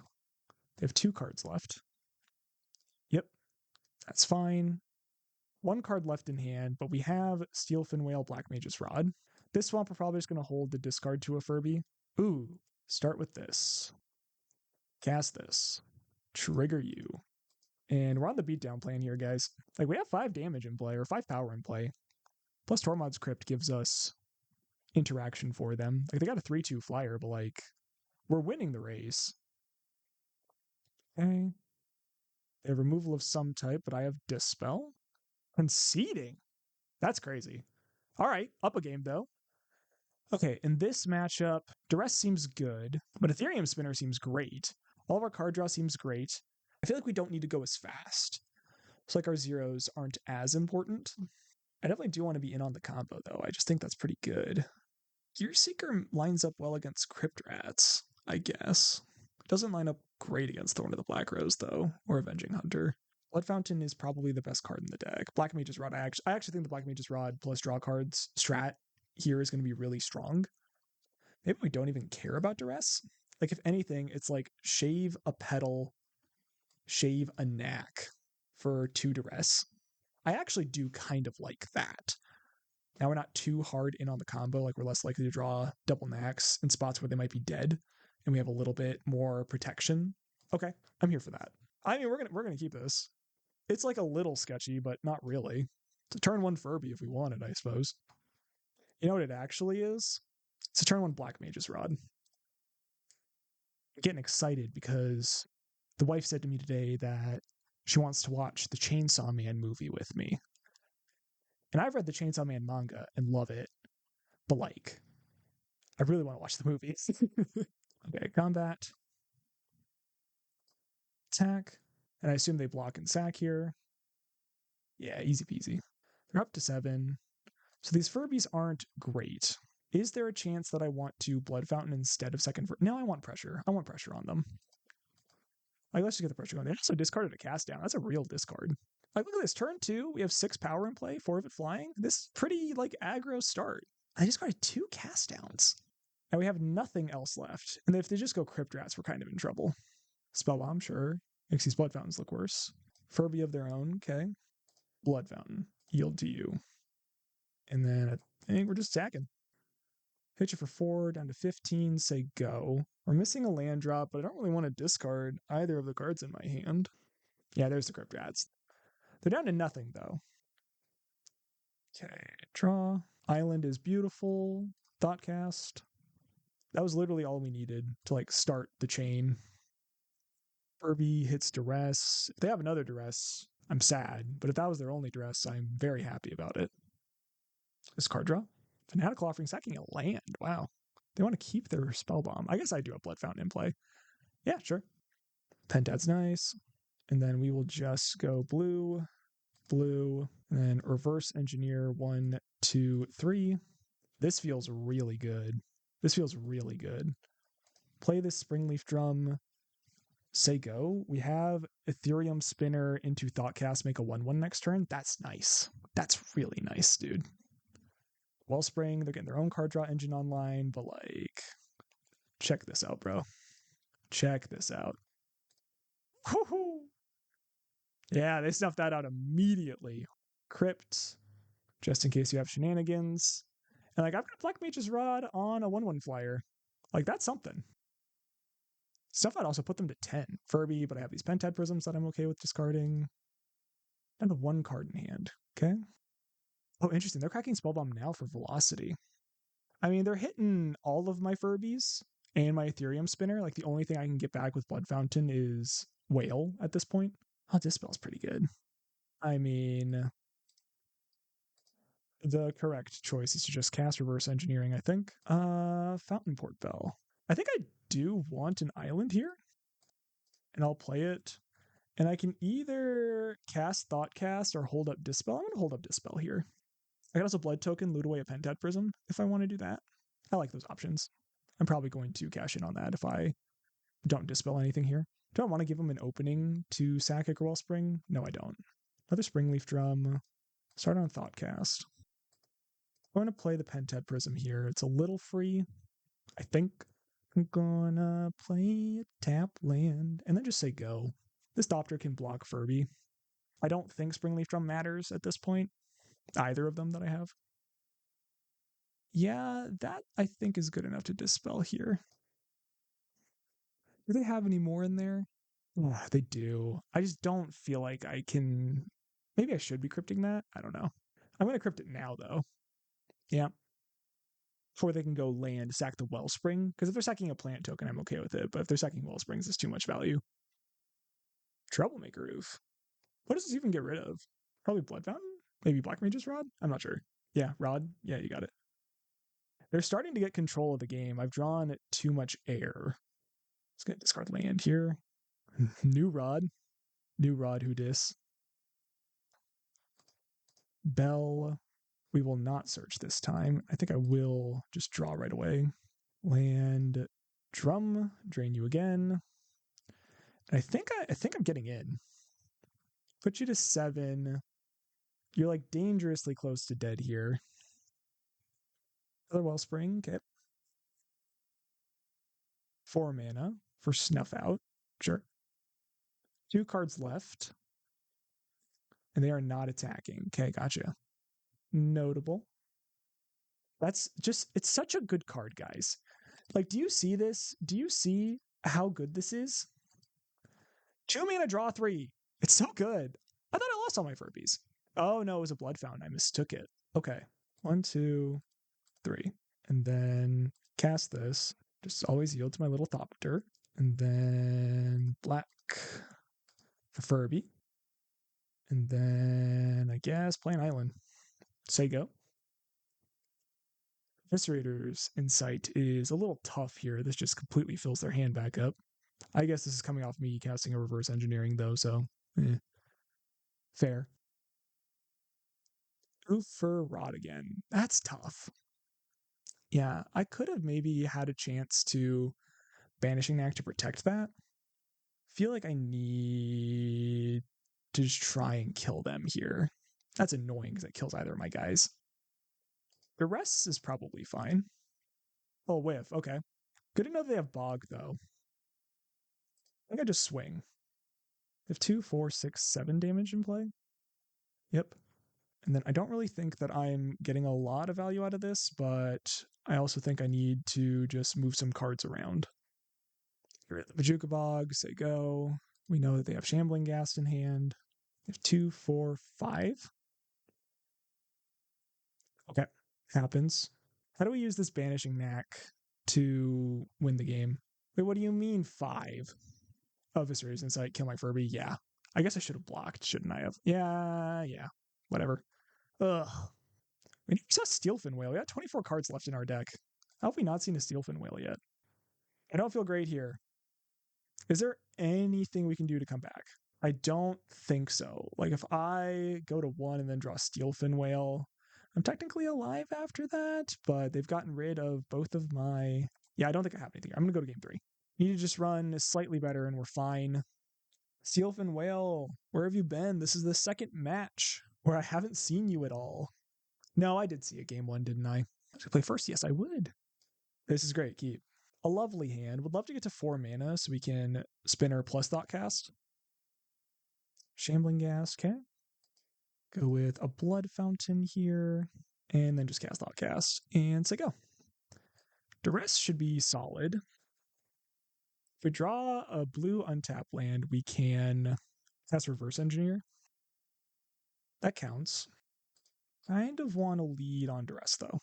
They have 2 cards left. Yep. That's fine. 1 card left in hand, but we have Steelfin Whale, Black Mage's Rod. This swamp are probably just going to hold the discard to a Furby. Ooh, start with this. Cast this. Trigger you. And we're on the beatdown plan here, guys. We have 5 damage in play, or 5 power in play. Plus Tormod's Crypt gives us interaction for them. They got a 3-2 flyer, but we're winning the race. Okay. They have removal of some type, but I have Dispel. Conceding. That's crazy. All right, up a game, though. Okay, in this matchup, Duress seems good, but Ethereum Spinner seems great. All of our card draw seems great. I feel like we don't need to go as fast. It's our zeros aren't as important. I definitely do want to be in on the combo, though. I just think that's pretty good. Gear Seeker lines up well against Crypt Rats, I guess. Doesn't line up great against Thorn of the Black Rose, though, or Avenging Hunter. Blood Fountain is probably the best card in the deck. Black Mage's Rod, I actually think the Black Mage's Rod plus draw cards strat here is going to be really strong. Maybe we don't even care about Duress. Like, if anything, it's like shave a petal, shave a knack for 2 Duress. I actually do kind of like that. Now we're not too hard in on the combo, like we're less likely to draw double knacks in spots where they might be dead, and we have a little bit more protection. Okay, I'm here for that. I mean, we're gonna keep this. It's like a little sketchy, but not really. It's a turn 1 Furby if we wanted, I suppose. You know what it actually is? It's a turn 1 Black Mage's Rod. I'm getting excited because the wife said to me today that she wants to watch the Chainsaw Man movie with me. And I've read the Chainsaw Man manga and love it, but like, I really want to watch the movie. Okay, combat, attack, and I assume they block and sack here. Yeah, easy peasy. They're up to 7. So these Furbies aren't great. Is there a chance that I want to Blood Fountain instead of second? No, I want pressure. I want pressure on them. Like, let's just get the pressure going. They also discarded a cast down. That's a real discard. Like, look at this. Turn 2, we have 6 power in play, 4 of it flying. This is pretty, like, aggro start. I discarded 2 cast downs. And we have nothing else left. And if they just go Crypt Rats, we're kind of in trouble. Spell Bomb, sure. Makes these Blood Fountains look worse. Furby of their own, okay. Blood Fountain, yield to you. And then I think we're just attacking. Hit you for 4, down to 15, say go. We're missing a land drop, but I don't really want to discard either of the cards in my hand. Yeah, there's the Crypt Rats. They're down to nothing, though. Okay, draw. Island is beautiful. Thoughtcast. That was literally all we needed to, like, start the chain. Furby hits Duress. If they have another Duress, I'm sad. But if that was their only Duress, I'm very happy about it. This card draw. Fanatical Offering sacking a land. Wow. They want to keep their Spell Bomb. I guess I do have Blood Fountain in play. Yeah, sure. Pentad's nice. And then we will just go blue, blue, and then reverse engineer 1, 2, 3. This feels really good. This feels really good. Play this Springleaf Drum. Say go. We have Ethereum Spinner into Thoughtcast, make a 1/1 next turn. That's nice. That's really nice, dude. Wellspring, they're getting their own card draw engine online, but like, check this out, bro. Check this out. Woohoo! Yeah, they snuffed that out immediately. Crypt, just in case you have shenanigans. And like, I've got Black Mage's Rod on a 1/1 flyer. Like, that's something. Stuff I'd also put them to 10. Furby, but I have these Pentad Prisms that I'm okay with discarding. And a 1 card in hand. Okay. Oh, interesting. They're cracking Spellbomb now for velocity. I mean, they're hitting all of my Furbies and my Ethereum Spinner. Like, the only thing I can get back with Blood Fountain is Whale at this point. Oh, Dispel's pretty good. I mean, the correct choice is to just cast Reverse Engineering, I think. Fountain Port Bell. I think I do want an island here. And I'll play it. And I can either cast Thoughtcast or hold up Dispel. I'm going to hold up Dispel here. I can also Blood Token, loot away a Pentad Prism if I want to do that. I like those options. I'm probably going to cash in on that if I don't Dispel anything here. Do I want to give him an opening to sack a Wellspring? No, I don't. Another Springleaf Drum. Start on Thoughtcast. I'm going to play the Pentad Prism here. It's a little free, I think. I'm gonna play a tap land and then just say go. This Doctor can block Furby. I don't think Springleaf Drum matters at this point. Either of them that I have. Yeah, that I think is good enough to dispel here. Do they have any more in there? Oh, they do. I just don't feel like I can. Maybe I should be crypting that. I don't know. I'm going to crypt it now, though. Yeah. Before they can go land, sack the Wellspring. Because if they're sacking a plant token, I'm okay with it. But if they're sacking Wellsprings, it's too much value. Troublemaker Roof. What does this even get rid of? Probably Blood Fountain? Maybe Black Mage's Rod? I'm not sure. Yeah, Rod. Yeah, you got it. They're starting to get control of the game. I've drawn too much air. Let's get discard land here. New Rod. New Rod who dis. Bell. We will not search this time. I think I will just draw right away. Land, drum, drain you again. And I think I'm getting in. Put you to 7. You're like dangerously close to dead here. Another Wellspring, okay. 4 mana for Snuff Out. Sure. 2 cards left. And they are not attacking. Okay, gotcha. Notable. That's just, it's such a good card, guys. Like, do you see this? Do you see how good this is? 2 mana, draw 3. It's so good. I thought I lost all my Furbies. Oh, no, it was a Blood Fountain. I mistook it. Okay. 1, 2, 3. And then cast this. Just always yield to my little Thopter. And then black for Furby. And then I guess play an island. Say go. Eviscerator's Insight is a little tough here. This just completely fills their hand back up. I guess this is coming off me casting a reverse engineering though, so fair. Oofer Rod again. That's tough. Yeah, I could have maybe had a chance to Banishing Knack to protect that. Feel like I need to just try and kill them here. That's annoying because it kills either of my guys. The rest is probably fine. Oh, whiff. Okay. Good to know they have Bog, though. I think I just swing. They have 2, 4, 6, 7 damage in play. Yep. And then I don't really think that I'm getting a lot of value out of this, but I also think I need to just move some cards around. Get rid of the Bajuka Bog, say go. We know that they have Shambling Ghast in hand. They have 2, 4, 5. Okay. Happens. How do we use this Banishing Knack to win the game? Wait, what do you mean 5? Oh, Viscerator's Insight, kill my Furby. Yeah. I guess I should have blocked, shouldn't I have? Yeah. Whatever. Ugh. We never saw Steelfin Whale. We got 24 cards left in our deck. How have we not seen a Steelfin Whale yet? I don't feel great here. Is there anything we can do to come back? I don't think so. Like, if I go to 1 and then draw Steelfin Whale, I'm technically alive after that, but they've gotten rid of both of my... Yeah, I don't think I have anything. I'm going to go to game 3. Need to just run slightly better and we're fine. Steelfin Whale, where have you been? This is the second match where I haven't seen you at all. No, I did see a game 1, didn't I? Should I play first? Yes, I would. This is great. Keep. A lovely hand. Would love to get to 4 mana so we can Spinner plus Thoughtcast. Shambling Ghast, okay. Go with a Blood Fountain here, and then just cast Thoughtcast, and say go. Duress should be solid. If we draw a blue untapped land, we can cast Reverse Engineer. That counts. Kind of want to lead on Duress, though.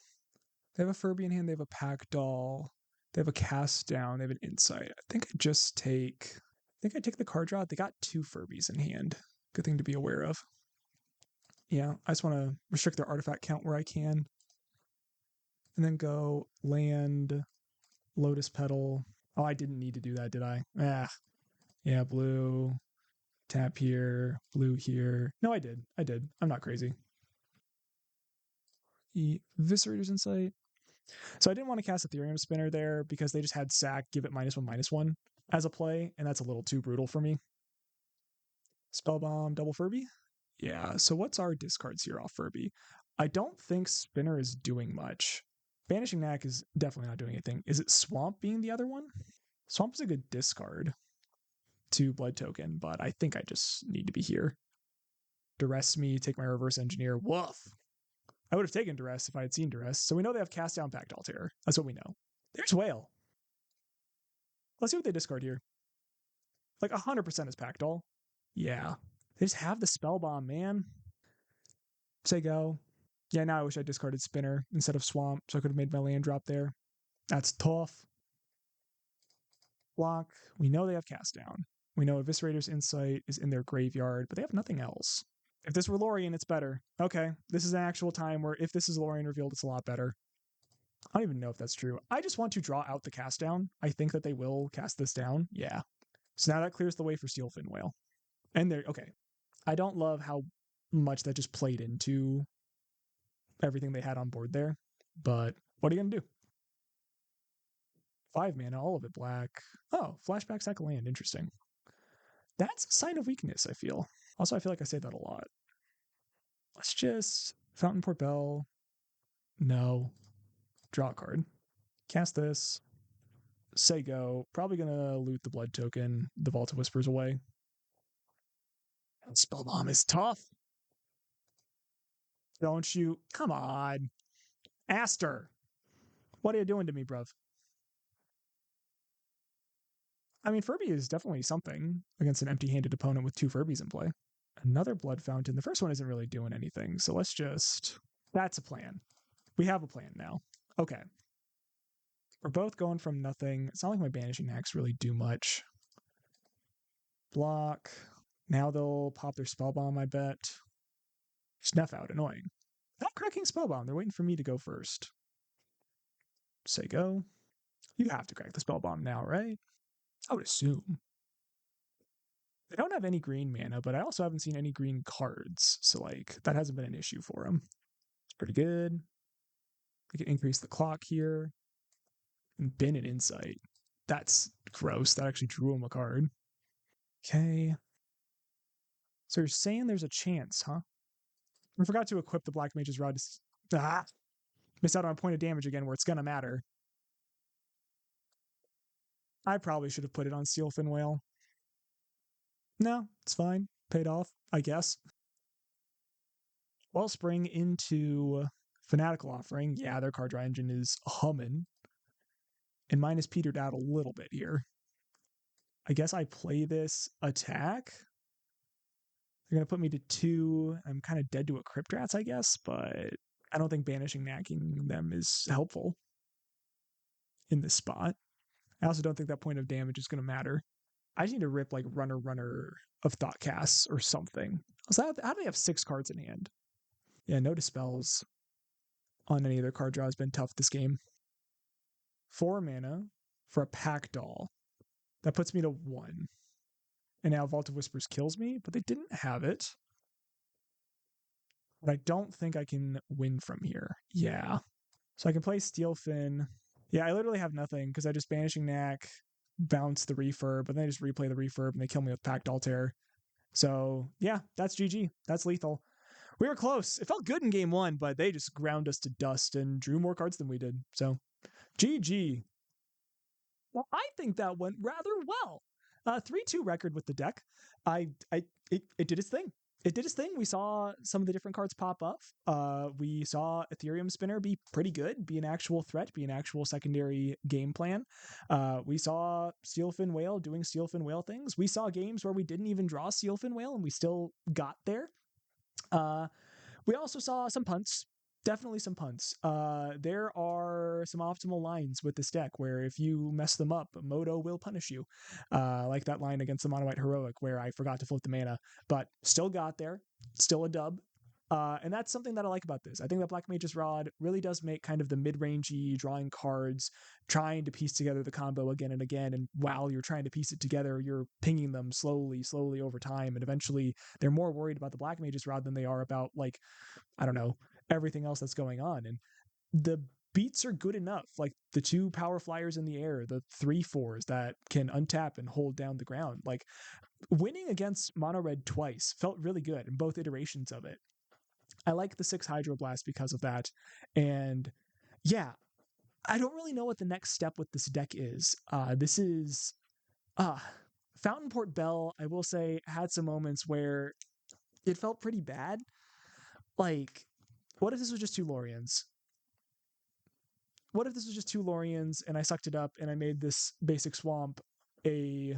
They have a Furby in hand, they have a Pack Doll, they have a Cast Down, they have an Insight. I think I take the card draw. They got 2 Furbies in hand. Good thing to be aware of. Yeah, I just want to restrict their artifact count where I can. And then go land, Lotus Petal. Oh, I didn't need to do that, did I? Yeah, blue, tap here, blue here. No, I did. I'm not crazy. Eviscerator's Insight. So I didn't want to cast Ethereum Spinner there because they just had sack, give it -1/-1 as a play, and that's a little too brutal for me. Spellbomb, double Furby? Yeah, so what's our discards here off Furby? I don't think Spinner is doing much. Banishing Knack is definitely not doing anything. Is it Swamp being the other one? Swamp is a good discard to Blood Token, but I think I just need to be here. Duress me, take my Reverse Engineer. Woof! I would have taken Duress if I had seen Duress. So we know they have Cast Down, Pact Altair. That's what we know. There's Whale. Let's see what they discard here. Like 100% is Pact Doll. Yeah. They just have the Spellbomb, man. Say go. Yeah, now I wish I discarded Spinner instead of Swamp, so I could have made my land drop there. That's tough. Block. We know they have Cast Down. We know Eviscerator's Insight is in their graveyard, but they have nothing else. If this were Lorien, it's better. Okay, this is an actual time where if this is Lorien revealed, it's a lot better. I don't even know if that's true. I just want to draw out the Cast Down. I think that they will cast this down. Yeah. So now that clears the way for Steelfin Whale. And there, okay. I don't love how much that just played into everything they had on board there. But what are you gonna do? 5 mana, all of it black. Oh, flashback, sack land. Interesting. That's a sign of weakness, I feel. Also, I feel like I say that a lot. Let's just Fountain Port Bell. No. Draw a card. Cast this. Say go. Probably gonna loot the blood token, the Vault of Whispers away. Spellbomb is tough. Don't you? Come on. Aster. What are you doing to me, bruv? I mean, Furby is definitely something against an empty-handed opponent with 2 Furbies in play. Another Blood Fountain. The first one isn't really doing anything, so let's just... That's a plan. We have a plan now. Okay. We're both going from nothing. It's not like my Banishing Axe really do much. Block. Now they'll pop their Spellbomb, I bet. Snuff out. Annoying. Not cracking Spellbomb. They're waiting for me to go first. Say go. You have to crack the Spellbomb now, right? I would assume. They don't have any green mana, but I also haven't seen any green cards. So, like, that hasn't been an issue for them. It's pretty good. We can increase the clock here. And bin an insight. That's gross. That actually drew him a card. Okay. So you're saying there's a chance, huh? I forgot to equip the Black Mage's Rod. Miss out on a point of damage again where it's gonna matter. I probably should have put it on Steelfin Whale. No, it's fine. Paid off, I guess. Wellspring into Fanatical Offering. Yeah, their card draw engine is humming. And mine is petered out a little bit here. I guess I play this attack. They're going to put me to 2. I'm kind of dead to a Crypt Rats, I guess, but I don't think banishing knacking them is helpful in this spot. I also don't think that point of damage is going to matter. I just need to rip like runner of Thoughtcasts or something. So how do they have 6 cards in hand? Yeah, no dispels on any of their card draw has been tough this game. 4 mana for a Pack Doll. That puts me to 1. And now Vault of Whispers kills me, but they didn't have it. But I don't think I can win from here. Yeah. So I can play Steelfin. Yeah, I literally have nothing because I just Banishing Knack, bounce the Refurb, but then I just replay the Refurb and they kill me with Packed Altair. So yeah, that's GG. That's lethal. We were close. It felt good in game 1, but they just ground us to dust and drew more cards than we did. So GG. Well, I think that went rather well. 3-2 record with the deck. It did its thing. It did its thing. We saw some of the different cards pop up. We saw Ethereum Spinner be pretty good, be an actual threat, be an actual secondary game plan. We saw Steelfin Whale doing Steelfin Whale things. We saw games where we didn't even draw Steelfin Whale and we still got there. We also saw some punts. Definitely some punts. There are some optimal lines with this deck where if you mess them up, Moto will punish you. Like that line against the Mono White Heroic where I forgot to flip the mana, but still got there. Still a dub. And that's something that I like about this. I think that Black Mage's Rod really does make kind of the mid-rangey drawing cards, trying to piece together the combo again and again. And while you're trying to piece it together, you're pinging them slowly over time. And eventually they're more worried about the Black Mage's Rod than they are about, like, I don't know, everything else that's going on. And the beats are good enough, like the 2 power flyers in the air, the 3/4s that can untap and hold down the ground. Like, winning against Mono Red twice felt really good in both iterations of it. I like the 6 Hydroblast because of that. And yeah, I don't really know what the next step with this deck is. This is Fountain Port Bell, I will say, had some moments where it felt pretty bad. Like, what if this was just 2 Lorians? What if this was just 2 Lorians and I sucked it up and I made this basic swamp a,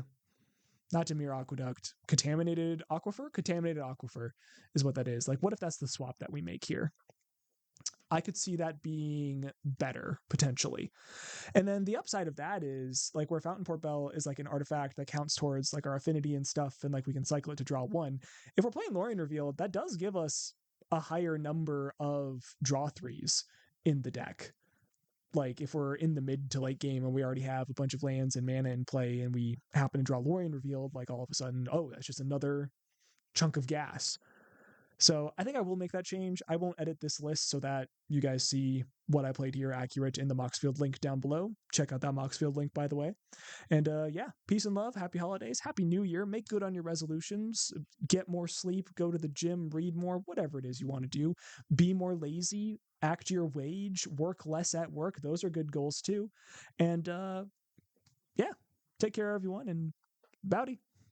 not Demir Aqueduct, Contaminated Aquifer? Contaminated Aquifer is what that is. Like, what if that's the swap that we make here? I could see that being better, potentially. And then the upside of that is, like, where Fountain Port Bell is like an artifact that counts towards like our affinity and stuff, and like we can cycle it to draw 1. If we're playing Lorien Revealed, that does give us a higher number of draw 3s in the deck. Like, if we're in the mid to late game and we already have a bunch of lands and mana in play and we happen to draw Lorien Revealed, like, all of a sudden, oh, that's just another chunk of gas. So I think I will make that change. I won't edit this list so that you guys see what I played here accurate in the Moxfield link down below. Check out that Moxfield link, by the way. And yeah, peace and love. Happy holidays. Happy New Year. Make good on your resolutions. Get more sleep. Go to the gym. Read more. Whatever it is you want to do. Be more lazy. Act your wage. Work less at work. Those are good goals too. And yeah, take care, everyone. And Bowdy.